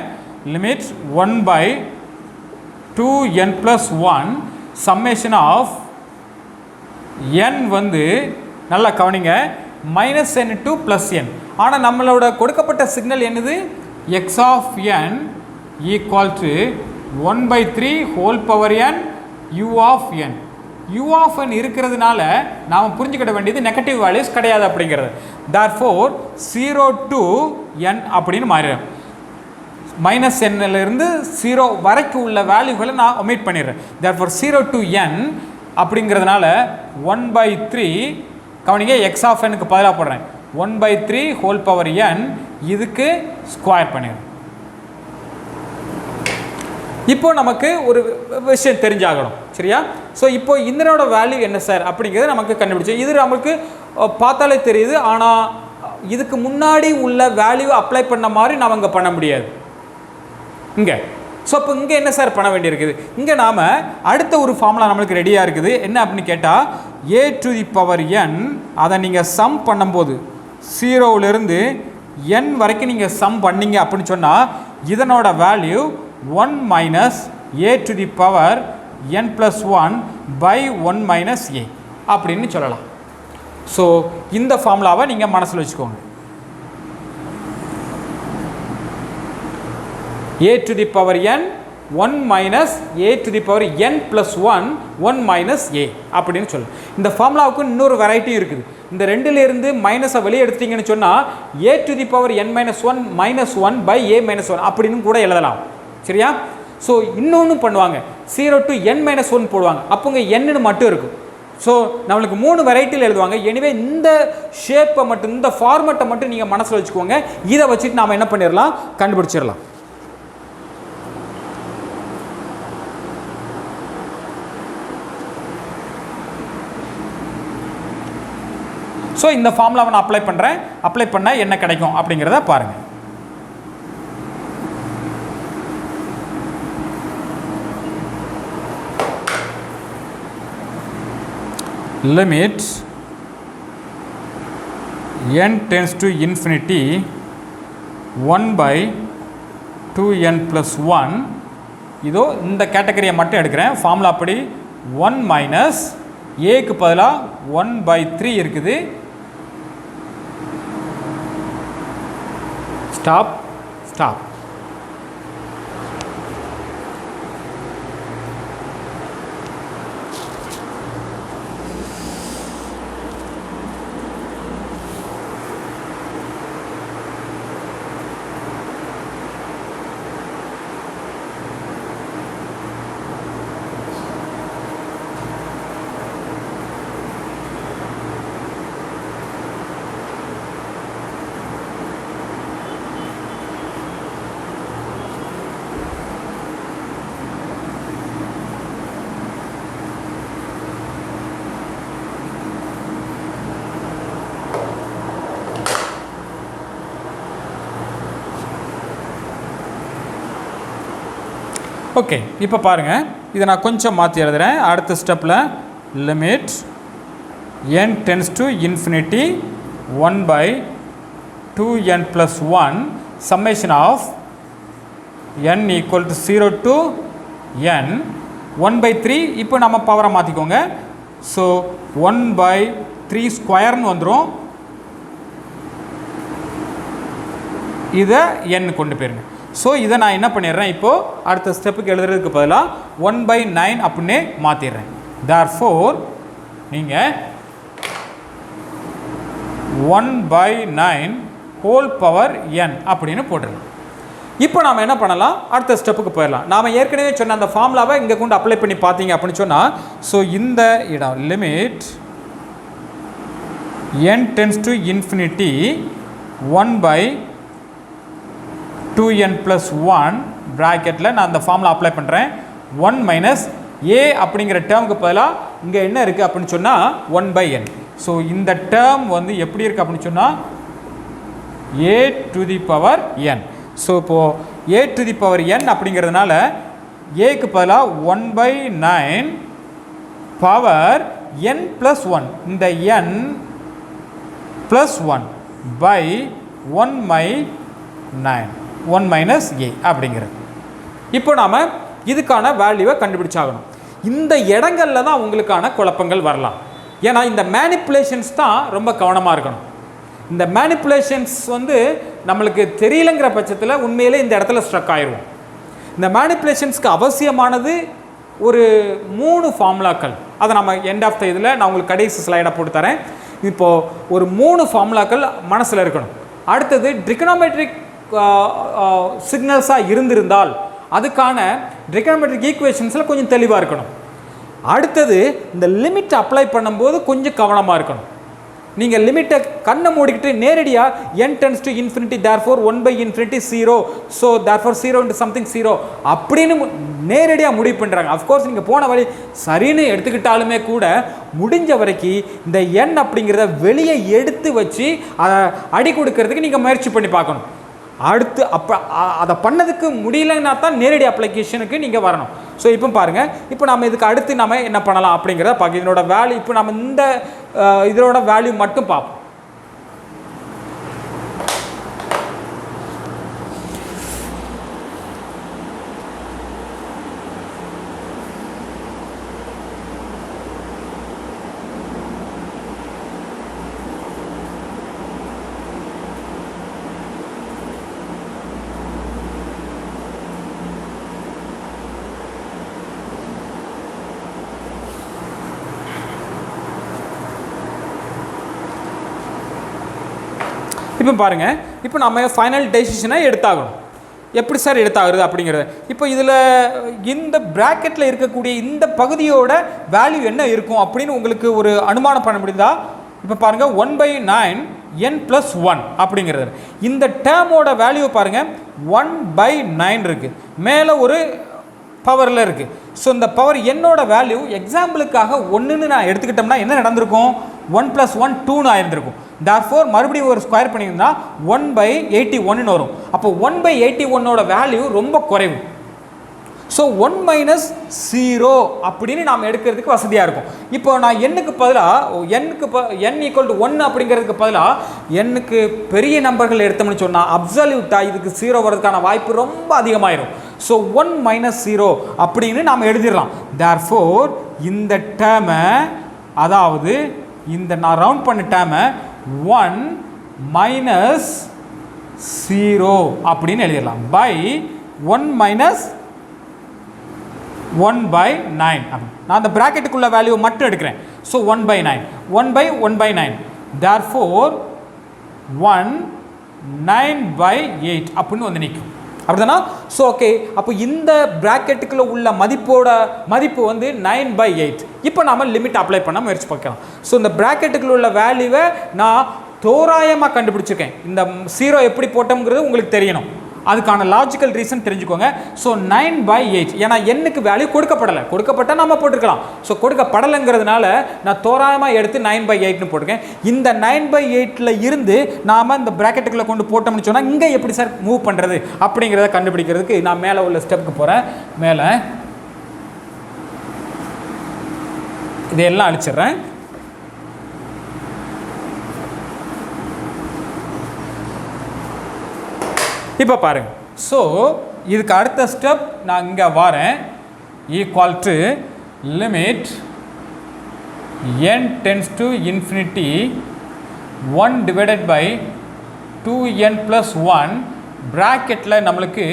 Limit 1 by 2n plus 1 summation of n வந்து நல்லா கவனிங்க, minus n to plus n. ஆனால் நம்மளோட கொடுக்கப்பட்ட சிக்னல் என்னது? X of n equal to 1 by 3 whole power n u of n. u of n இருக்கிறதுனால நாம் புரிஞ்சுக்கிட வேண்டியது நெகட்டிவ் வேல்யூஸ் கிடையாது அப்படிங்கிறது. therefore 0 to n அப்படின்னு மாறிடும். மைனஸ் n-லேருந்து 0 வரைக்கும் உள்ள வேல்யூகளை நான் ஒமிட் பண்ணிடுறேன். therefore 0 to n அப்படிங்கிறதுனால 1 by 3 கவனிங்க, எக்ஸ் ஆஃப் n-க்கு பதிலாக போடுறேன். 1 by 3 ஹோல் பவர் n இதுக்கு ஸ்கொயர் பண்ணிடுறேன். இப்போ நமக்கு ஒரு விஷயம் தெரிஞ்சாகணும், சரியா? ஸோ இப்போ இதனோட வேல்யூ என்ன சார் அப்படிங்கிறது நமக்கு கண்டுபிடிச்சோம். இது நமக்கு பார்த்தாலே தெரியுது, ஆனால் இதுக்கு முன்னாடி உள்ள வேல்யூ அப்ளை பண்ண மாதிரி நாம் இங்கே பண்ண முடியாது இங்கே. ஸோ இப்போ இங்கே என்ன சார் பண்ண வேண்டியிருக்குது? இங்கே நாம் அடுத்த ஒரு ஃபார்முலா நம்மளுக்கு ரெடியாக இருக்குது. என்ன அப்படின்னு கேட்டால் a to the power n, அதை நீங்கள் சம் பண்ணும்போது 0லேருந்து n வரைக்கும் நீங்கள் சம் பண்ணிங்க அப்படின்னு சொன்னால் இதனோட value 1 minus a to the power n plus 1 by 1 minus a அப்படின்னு சொல்லலாம். ஸோ இந்த ஃபார்முலாவை நீங்கள் மனசில் வச்சுக்கோங்க. a to the power n 1 minus a to the power n plus 1 1 minus a அப்படின்னு சொல்லலாம். இந்த ஃபார்முலாவுக்கு இன்னொரு வெரைட்டி இருக்குது. இந்த ரெண்டுலேருந்து மைனஸை வெளியே எடுத்தீங்கன்னு சொன்னால் a to the power n minus 1 minus 1 by a minus 1 அப்படின்னு கூட எழுதலாம், சரியா? ஸோ இன்னொன்று பண்ணுவாங்க, 0 to n minus 1 போடுவாங்க. அப்போங்க என்னன்னு மட்டும் இருக்கும். ஸோ நம்மளுக்கு 3 வெரைட்டியில் எழுதுவாங்க. எனவே இந்த ஷேப்பை மட்டும், இந்த ஃபார்மெட்டை மட்டும் நீங்கள் மனசில் வச்சுக்கோங்க. இதை வச்சுட்டு நாம் என்ன பண்ணிடலாம், கண்டுபிடிச்சிடலாம். ஸோ இந்த ஃபார்முலாவை நான் அப்ளை பண்ணுறேன். அப்ளை பண்ணால் என்ன கிடைக்கும் அப்படிங்கிறத பாருங்கள். Limit n tends to infinity 1 by 2n plus 1. இதோ இந்த கேட்டகரியை மட்டும் எடுக்கிறேன். ஃபார்முலா அப்படி 1 மைனஸ் ஏக்கு பதிலாக 1/3 இருக்குது. ஸ்டாப். ஓகே, இப்போ பாருங்கள், இதை நான் கொஞ்சம் மாற்றி எழுதுகிறேன். அடுத்த ஸ்டெப்பில் limit n tends to infinity 1 by 2n plus 1 summation of n equal to 0 to n 1/3. இப்போ நம்ம பவரை மாற்றிக்கோங்க. ஸோ 1/3 ஸ்கொயர்னு வந்துடும். இதை n கொண்டு போயிருங்க. ஸோ இதை நான் என்ன பண்ணிடுறேன், இப்போது அடுத்த ஸ்டெப்புக்கு எழுதுறதுக்கு பதிலாக 1/9 அப்படின்னே மாற்றிடுறேன். therefore நீங்கள் 1/9 ஹோல் பவர் n அப்படின்னு போட்டுருங்க. இப்போ நாம் என்ன பண்ணலாம், அடுத்த ஸ்டெப்புக்கு போயிடலாம். நாம் ஏற்கனவே சொன்ன அந்த ஃபார்முலாவை இங்கே கொண்டு அப்ளை பண்ணி பார்த்தீங்க அப்படின்னு சொன்னால், ஸோ இந்த இடம் limit n tends to infinity 1/2n plus 1 ப்ராக்கெட்டில் நான் அந்த ஃபார்முலா அப்ளை பண்ணுறேன். 1 மைனஸ் ஏ அப்படிங்கிற டேர்முக்கு பதிலாக இங்கே என்ன இருக்குது அப்படின்னு சொன்னால் 1/n. ஸோ இந்த டேர்ம் வந்து எப்படி இருக்குது அப்படின்னு சொன்னால் a to the power n. So இப்போது a to the power n அப்படிங்கிறதுனால ஏக்கு பதிலாக 1/9 பவர் n plus 1, இந்த n plus 1 by 1/9 1 மைனஸ் ஏ அப்படிங்கிறது. இப்போ நாம் இதுக்கான வேல்யூவை கண்டுபிடிச்சாகணும். இந்த இடங்களில் தான் உங்களுக்கான குழப்பங்கள் வரலாம். ஏன்னா இந்த மேனிப்புலேஷன்ஸ் தான் ரொம்ப கவனமாக இருக்கணும். இந்த மேனிப்புலேஷன்ஸ் வந்து நம்மளுக்கு தெரியலங்கிற பட்சத்தில் உண்மையிலே இந்த இடத்துல ஸ்ட்ரக் ஆயிடுவோம். இந்த மேனிப்புலேஷன்ஸ்க்கு அவசியமானது ஒரு 3 ஃபார்முலாக்கள். அதை நம்ம எண்ட் ஆஃப் த இதில் நான் உங்களுக்கு கடைசி ஸ்லைடாக போட்டு தரேன். இப்போது ஒரு 3 ஃபார்முலாக்கள் மனசில் இருக்கணும். அடுத்தது ட்ரிகனோமெட்ரிக் சிக்னல்ஸாக இருந்திருந்தால் அதுக்கான ட்ரிகனோமெட்ரிக் ஈக்குவேஷன்ஸில் கொஞ்சம் தெளிவாக இருக்கணும். அடுத்தது இந்த லிமிட் அப்ளை பண்ணும்போது கொஞ்சம் கவனமாக இருக்கணும். நீங்கள் லிமிட்டை கண்ணை மூடிக்கிட்டு நேரடியாக n tends to infinity therefore 1/infinity 0 so therefore 0 into something 0 அப்படின்னு நேரடியாக முடிவு பண்ணுறாங்க. அஃப்கோர்ஸ் நீங்கள் போன வழி சரின்னு எடுத்துக்கிட்டாலுமே கூட முடிஞ்ச வரைக்கும் இந்த n அப்படிங்கிறத வெளியே எடுத்து வச்சு அதை அடி கொடுக்கறதுக்கு நீங்கள் முயற்சி பண்ணி பார்க்கணும். அடுத்து அதை பண்ணதுக்கு முடியலைன்னா தான் நேரடி அப்ளிகேஷனுக்கு நீங்கள் வரணும். ஸோ இப்போ பாருங்கள், இப்போ நம்ம இதுக்கு அடுத்து நம்ம என்ன பண்ணலாம் அப்படிங்கிறத பார்க்க. இதனோட வேல்யூ இப்போ நம்ம இந்த இதனோட வேல்யூ மட்டும் பார்ப்போம். இப்போ பாருங்கள், இப்போ நம்ம ஃபைனல் டெசிஷனை எடுத்தாகணும். எப்படி சார் எடுத்தாகிறது அப்படிங்கிறது. இப்போ இதில் இந்த ப்ராக்கெட்டில் இருக்கக்கூடிய இந்த பகுதியோட வேல்யூ என்ன இருக்கும் அப்படின்னு உங்களுக்கு ஒரு அனுமானம் பண்ண முடியுதா? இப்போ பாருங்கள் 1/9 n plus 1 அப்படிங்கிறது. இந்த டேர்மோட வேல்யூ பாருங்கள் 1/9 இருக்குது, மேலே ஒரு பவரில் இருக்குது. ஸோ இந்த பவர் என்னோட வேல்யூ எக்ஸாம்பிளுக்காக 1ன்னு நான் எடுத்துக்கிட்டோம்னா என்ன நடந்திருக்கும், 1 + 1 2ன்னு ஆயிருந்திருக்கும். therefore மறுபடியும் ஒரு ஸ்கொயர் பண்ணியிருந்தா 1/81ன்னு வரும். அப்போ 1/81ஓட வேல்யூ ரொம்ப குறைவு. ஸோ 1 மைனஸ் 0 அப்படின்னு நாம் எடுக்கிறதுக்கு வசதியாக இருக்கும். இப்போ நான் எண்ணுக்கு பதிலாக n ஈக்குவல் டு 1 அப்படிங்கிறதுக்கு பதிலாக எண்ணுக்கு பெரிய நம்பர்கள் எடுத்தோம்னு சொன்னால் அப்சல்யூட்டாக இதுக்கு 0 வர்றதுக்கான வாய்ப்பு ரொம்ப அதிகமாயிரும். ஸோ 1 மைனஸ் 0 அப்படின்னு நாம் எழுதிடலாம். தேர்ஃபோர் இந்த டேர்மை, அதாவது இந்த நான் ரவுண்ட் பண்ண டேர்மை 1 மைனஸ் 0 அப்படின்னு எழுதிடலாம். பை 1 மைனஸ் 1/9 அப்படி. நான் அந்த ப்ராக்கெட்டுக்குள்ள வேல்யூ மட்டும் எடுக்கிறேன். ஸோ 1/9 1/9 தேர்ஃபோர் 1 9/8 அப்படின்னு வந்து நிற்கும். அப்படிதானா? ஸோ ஓகே, அப்போ இந்த ப்ராக்கெட்டுக்குள்ள உள்ள மதிப்பு வந்து 9/8. இப்போ நாம் லிமிட் அப்ளை பண்ண முயற்சி பார்க்கலாம். ஸோ இந்த ப்ராக்கெட்டுக்குள்ள உள்ள வேல்யூவை நான் தோராயமாக கண்டுபிடிச்சிருக்கேன். இந்த 0 எப்படி போட்டோம்ங்கிறது உங்களுக்கு தெரியணும். அதுக்கான லாஜிக்கல் ரீசன் தெரிஞ்சுக்கோங்க. ஸோ 9/8, ஏன்னா எண்ணுக்கு வேல்யூ கொடுக்கப்பட்டால் நம்ம போட்டுருக்கலாம். ஸோ கொடுக்கப்படலைங்கிறதுனால நான் தோராயமாக எடுத்து 9/8ன்னு போட்டிருக்கேன். இந்த 9/8ல் இருந்து நாம் இந்த ப்ராக்கெட்டுக்குள்ளே கொண்டு போட்டோம்னு சொன்னால் இங்கே எப்படி சார் மூவ் பண்ணுறது அப்படிங்கிறத கண்டுபிடிக்கிறதுக்கு நான் மேலே உள்ள ஸ்டெப்புக்கு போகிறேன். மேலே இதையெல்லாம் அழிச்சிட்றேன். இப்போ பாருங்க. ஸோ இதுக்கு அடுத்த ஸ்டெப் நான் இங்கே வரேன். Equal to limit n tends to infinity 1 divided by 2n + 1 ப்ராக்கெட்டில் நம்மளுக்கு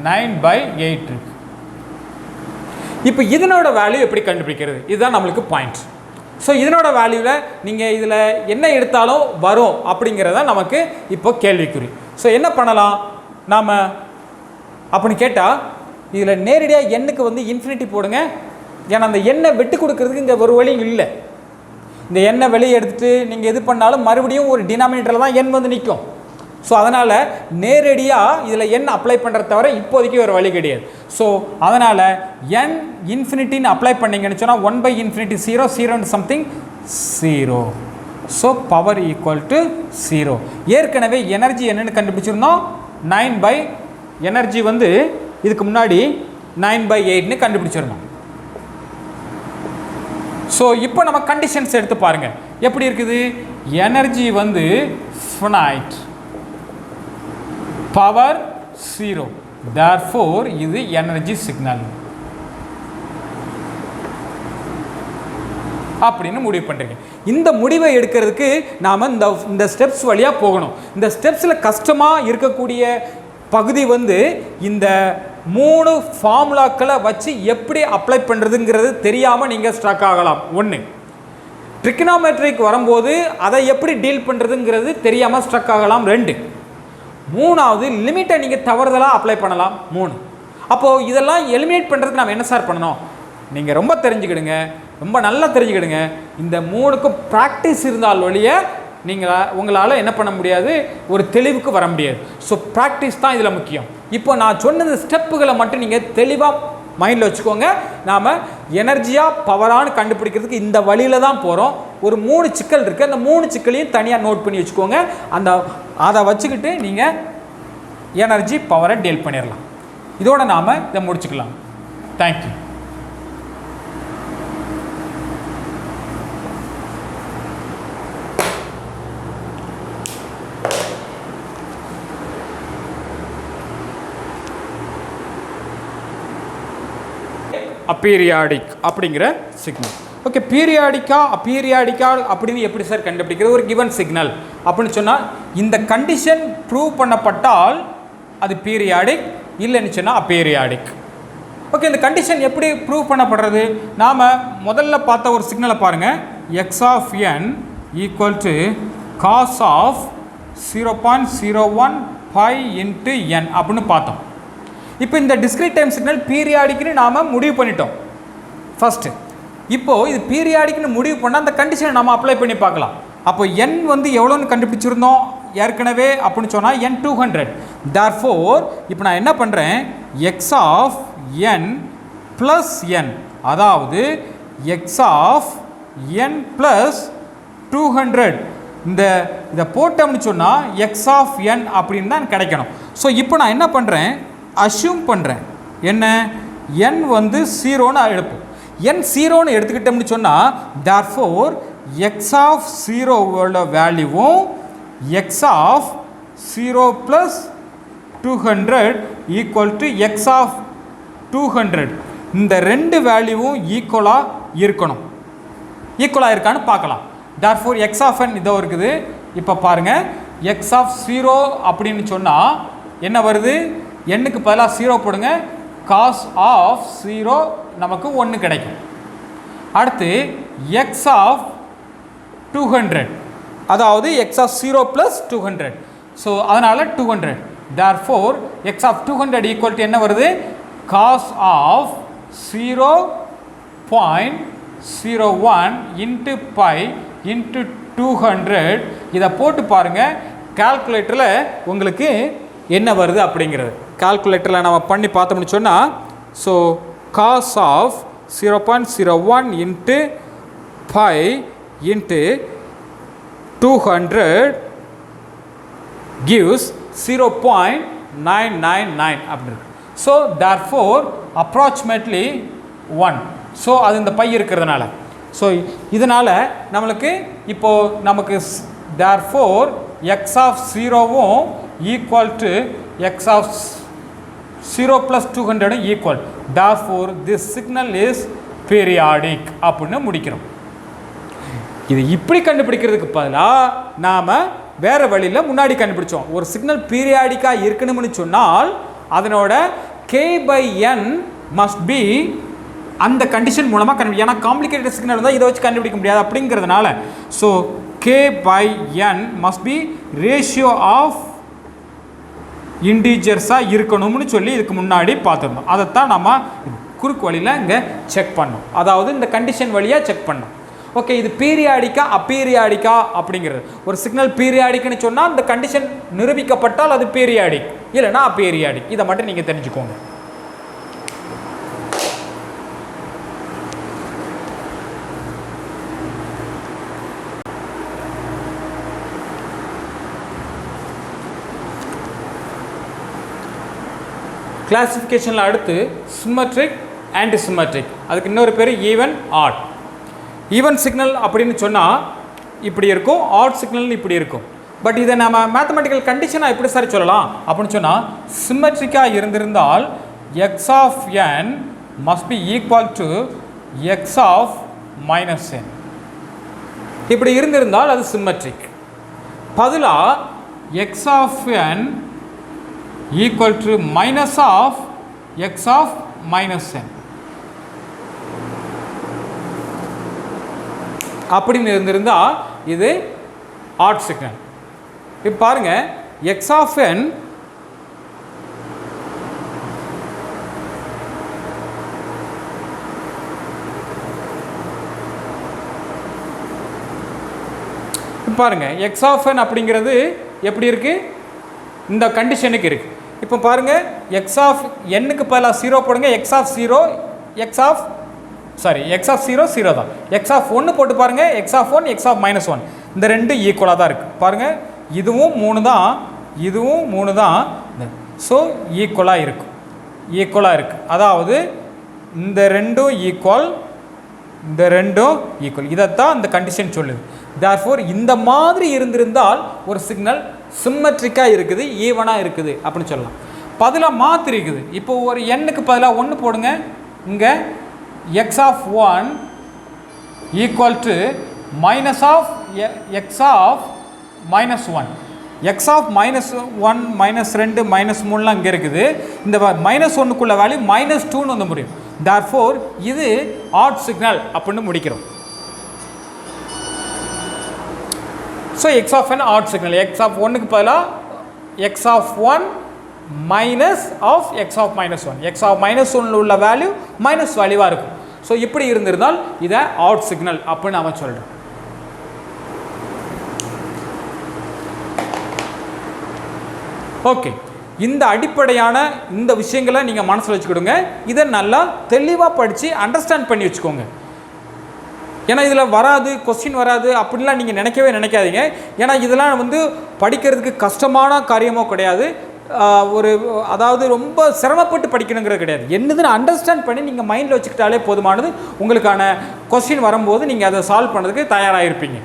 9/8 இருக்கு. இப்போ இதனோட வேல்யூ எப்படி கண்டுபிடிக்கிறது, இதுதான் நம்மளுக்கு பாயிண்ட். ஸோ இதனோட வேல்யூவில் நீங்கள் இதில் என்ன எடுத்தாலும் வரும் அப்படிங்கிறத நமக்கு இப்போ கேள்விக்குறி. ஸோ என்ன பண்ணலாம் நாம் அப்படின்னு கேட்டால், இதில் நேரடியாக எண்ணுக்கு வந்து இன்ஃபினிட்டி போடுங்க. ஏன்னா அந்த எண்ணை வெட்டி கொடுக்கறதுக்கு இங்கே ஒரு வழி இல்லை. இந்த எண்ணை வெளியே எடுத்துகிட்டு நீங்கள் எது பண்ணாலும் மறுபடியும் ஒரு டினாமினேட்டரில் தான் எண் வந்து நிற்கும். ஸோ அதனால் நேரடியாக இதில் எண் அப்ளை பண்ணுறத தவிர இப்போதைக்கு ஒரு வழி கிடையாது. ஸோ அதனால் என் இன்ஃபினிட்டின்னு அப்ளை பண்ணிங்கன்னு சொன்னால் 1/∞ 0 something 0. So power equal to 0. ஏற்கனவே எனர்ஜி என்னென்னு கண்டுபிடிச்சிருந்தோம். 9 எனர்ஜி வந்து இதுக்கு முன்னாடி 9/8ன்னு கண்டுபிடிச்சிருந்தோம். ஸோ இப்போ நம்ம கண்டிஷன்ஸ் எடுத்து பாருங்க எப்படி இருக்குது. எனர்ஜி வந்து ஃபினைட், பவர் 0, தேர்ஃபோர் இது எனர்ஜி சிக்னல் அப்படின்னு முடிவு பண்ணுறீங்க. இந்த முடிவை எடுக்கிறதுக்கு நாம் இந்த ஸ்டெப்ஸ் வழியாக போகணும். இந்த ஸ்டெப்ஸில் கஷ்டமாக இருக்கக்கூடிய பகுதி வந்து இந்த 3 ஃபார்முலாக்களை வச்சு எப்படி அப்ளை பண்ணுறதுங்கிறது தெரியாமல் நீங்கள் ஸ்ட்ரக் ஆகலாம். 1, ட்ரிக்னாமெட்ரிக் வரும்போது அதை எப்படி டீல் பண்ணுறதுங்கிறது தெரியாமல் ஸ்ட்ரக் ஆகலாம். 2, 3வது லிமிட்டை நீங்கள் தவறுதலாக அப்ளை பண்ணலாம். 3. அப்போது இதெல்லாம் எலிமினேட் பண்ணுறதுக்கு நாம் என்ன சார் பண்ணணும்? நீங்கள் ரொம்ப தெரிஞ்சுக்கிடுங்க, ரொம்ப நல்லா தெரிஞ்சுக்கிடுங்க. இந்த 3க்கும் ப்ராக்டிஸ் இருந்தால் ஒழிய உங்களால் என்ன பண்ண முடியாது, ஒரு தெளிவுக்கு வர முடியாது. ஸோ ப்ராக்டிஸ் தான் இதில் முக்கியம். இப்போ நான் சொன்ன இந்த ஸ்டெப்புகளை மட்டும் நீங்கள் தெளிவாக மைண்டில் வச்சுக்கோங்க. நாம் எனர்ஜியாக பவரானு கண்டுபிடிக்கிறதுக்கு இந்த வழியில் தான் போகிறோம். ஒரு 3 சிக்கல் இருக்குது. அந்த 3 சிக்கலையும் தனியாக நோட் பண்ணி வச்சுக்கோங்க. அதை வச்சுக்கிட்டு நீங்கள் எனர்ஜி பவரை டீல் பண்ணிடலாம். இதோட நாம் இதை முடிச்சுக்கலாம். தேங்க்யூ. அப்பீரியாடிக் அப்படிங்கிற சிக்னல். ஓகே, பீரியாடிக்கா அப்படின்னு எப்படி சார் கண்டுபிடிக்கிறது? ஒரு கிவன் சிக்னல் அப்படின்னு சொன்னால் இந்த கண்டிஷன் ப்ரூவ் பண்ணப்பட்டால் அது பீரியாடிக், இல்லைன்னு சொன்னால் அப்பீரியாடிக். ஓகே, இந்த கண்டிஷன் எப்படி ப்ரூவ் பண்ணப்படுறது? நாம் முதல்ல பார்த்த ஒரு சிக்னலை பாருங்கள். x of n equal to cos of 0.01 pi into n அப்படின்னு பார்த்தோம். இப்போ இந்த டிஸ்கிரீட் டைம் சிக்னல் பீரியாடிக்னு நாம் முடிவு பண்ணிட்டோம் ஃபஸ்ட்டு. இப்போது இது பீரியாடிக்னு முடிவு பண்ணால் அந்த கண்டிஷனை நம்ம அப்ளை பண்ணி பார்க்கலாம். அப்போ n வந்து எவ்வளோன்னு கண்டுபிடிச்சிருந்தோம் ஏற்கனவே அப்படின்னு சொன்னால் n 200. தேர்ஃபோர் இப்போ நான் என்ன பண்ணுறேன், x of n plus n, அதாவது x of n plus 200 இதை போட்டோம்னு சொன்னால் x of n அப்படின்னு தான் கிடைக்கணும். ஸோ இப்போ நான் என்ன பண்ணுறேன், அஷ்யூம் பண்ணுறேன். என்ன, n வந்து 0ன்னு எடுப்போம். n 0ன்னு எடுத்துக்கிட்டோம்னு சொன்னால் therefore x of 0 ஓட வேல்யூவும் x of 0 plus 200 equal to x of 200 இந்த ரெண்டு வேல்யூவும் ஈக்குவலாக இருக்கணும். ஈக்குவலாக இருக்கான்னு பார்க்கலாம். therefore x of n இதோ இருக்குது. இப்போ பாருங்கள் x of 0 அப்படின்னு சொன்னால் என்ன வருது? nக்கு பதிலாக 0 போடுங்க. cos of 0 நமக்கு 1 கிடைக்கும். அடுத்து x of 200 அதாவது x of 0 plus 200. ஸோ அதனால் 200. therefore x of 200 equal to என்ன வருது? cos of 0.01 into pi into 200. இதை போட்டு பாருங்கள் கால்குலேட்டரில் உங்களுக்கு என்ன வருது அப்படிங்கிறது. கால்குலேட்டரில் நம்ம பண்ணி பார்த்தோம்னு சொன்னால் so cos of 0.01 into pi into 200 gives 0.999 அப்படி. So therefore approximately 1. ஸோ அது இந்த பை இருக்கிறதுனால ஸோ இதனால் நம்மளுக்கு இப்போது நமக்கு therefore x of 0வும் equal to x of 0 plus 200 equal. therefore this signal is periodic அப்படின்னு முடிக்கிறோம். இது இப்படி கண்டுபிடிக்கிறதுக்கு பதிலாக நாம் வேறு வழியில் முன்னாடி கண்டுபிடிச்சோம். ஒரு சிக்னல் பீரியாடிக்காக இருக்கணும்னு சொன்னால் அதனோட k/n must be அந்த கண்டிஷன் மூலமாக கண்டுபிடி. ஏன்னா காம்ப்ளிகேட்டட் சிக்னல் இருந்தால் இதை வச்சு கண்டுபிடிக்க முடியாது அப்படிங்கிறதுனால so k/n must be ratio of இன்டீஜர்ஸாக இருக்கணும்னு சொல்லி இதுக்கு முன்னாடி பார்த்துருந்தோம். அதைத்தான் நம்ம குறுக்கு வழியில் இங்கே செக் பண்ணோம். அதாவது இந்த கண்டிஷன் வழியாக செக் பண்ணோம். ஓகே, இது பீரியாடிக்கா அப்பீரியாடிக்கா அப்படிங்கிறது. ஒரு சிக்னல் பீரியாடிக்னு சொன்னால் அந்த கண்டிஷன் நிரூபிக்கப்பட்டால் அது பீரியாடிக், இல்லைனா அப்பீரியாடிக். இதை மட்டும் நீங்கள் தெரிஞ்சுக்கோங்க. கிளாசிஃபிகேஷனில் அடுத்து சிம்மெட்ரிக், ஆன்டிசிம்மெட்ரிக். அதுக்கு இன்னொரு பேர் ஈவன், ஆட். ஈவன் சிக்னல் அப்படின்னு சொன்னால் இப்படி இருக்கும், ஆட் சிக்னல் இப்படி இருக்கும். பட் இதை நம்ம மேத்தமெட்டிக்கல் கண்டிஷனாக எப்படி சார் சொல்லலாம் அப்படின்னு சொன்னால் சிம்மெட்ரிக்காக இருந்திருந்தால் X of N must be equal to X of minus N. இப்படி இருந்திருந்தால் அது சிம்மெட்ரிக். பதிலாக X of N equal to minus of X of minus N அப்படின்னு இருந்திருந்தால் இது ஆட் சிக்னல். இப்போ பாருங்கள், எக்ஸ் ஆஃப் என் பாருங்கள் எக்ஸ் ஆஃப் என் அப்படிங்கிறது எப்படி இருக்குது? இந்த கண்டிஷனுக்கு இருக்குது. இப்போ பாருங்கள், எக்ஸ் ஆஃப் எண்ணுக்கு பதிலாக 0 போடுங்க. எக்ஸ் ஆஃப் 0 எக்ஸ் ஆஃப் 0 0 தான். எக்ஸ் ஆஃப் 1 போட்டு பாருங்கள். X of 1 X of minus 1 இந்த ரெண்டு ஈக்குவலாக தான் இருக்குது. பாருங்கள், இதுவும் 3 தான், இதுவும் 3 தான். ஸோ ஈக்குவலாக இருக்கும், ஈக்குவலாக இருக்குது. அதாவது இந்த ரெண்டும் ஈக்குவல், இந்த ரெண்டும் ஈக்குவல். இதைத்தான் இந்த கண்டிஷன் சொல்லுது. தேர்ஃபோர் இந்த மாதிரி இருந்திருந்தால் ஒரு சிக்னல் சிம்மெட்ரிக்காக இருக்குது, ஈவனாக இருக்குது அப்படின்னு சொல்லலாம். பதிலாக மாற்றிருக்குது. இப்போ ஒரு எண்ணுக்கு பதிலாக 1 போடுங்க. இங்கே X of 1 equal to minus of X of minus 1. X of minus 1 minus 2 minus 3லாம் இங்கே இருக்குது. இந்த மைனஸ் 1க்குள்ள வேல்யூ மைனஸ் 2ன்னு வந்து முடியும். தேர்ஃபோர் இது ஆட் சிக்னல் அப்படின்னு முடிக்கிறோம். So X of N odd signal. X of 1க்கு பதிலாக X of 1 minus of X of minus 1. X of minus 1 உள்ள வேல்யூ மைனஸ் வேல்யூவாக இருக்கும். ஸோ இப்படி இருந்திருந்தால் இதை ஆட் சிக்னல் அப்படின்னு நாம் சொல்கிறோம். ஓகே, இந்த அடிப்படையான இந்த விஷயங்களை நீங்கள் மனசில் வச்சுக்கிடுங்க. இதை நல்லா தெளிவாக படித்து அண்டர்ஸ்டாண்ட் பண்ணி வச்சுக்கோங்க. ஏன்னா இதில் வராது, கொஸ்டின் வராது அப்படின்லாம் நீங்கள் நினைக்காதீங்க. ஏன்னா இதெல்லாம் வந்து படிக்கிறதுக்கு கஷ்டமான காரியமோ கிடையாது. ஒரு அதாவது ரொம்ப சிரமப்பட்டு படிக்கணுங்கிறது கிடையாது. என்னதுன்னு அண்டர்ஸ்டாண்ட் பண்ணி நீங்கள் மைண்டில் வச்சுக்கிட்டாலே போதுமானது. உங்களுக்கான கொஸ்டின் வரும்போது நீங்கள் அதை சால்வ் பண்ணுறதுக்கு தயாராக இருப்பீங்க.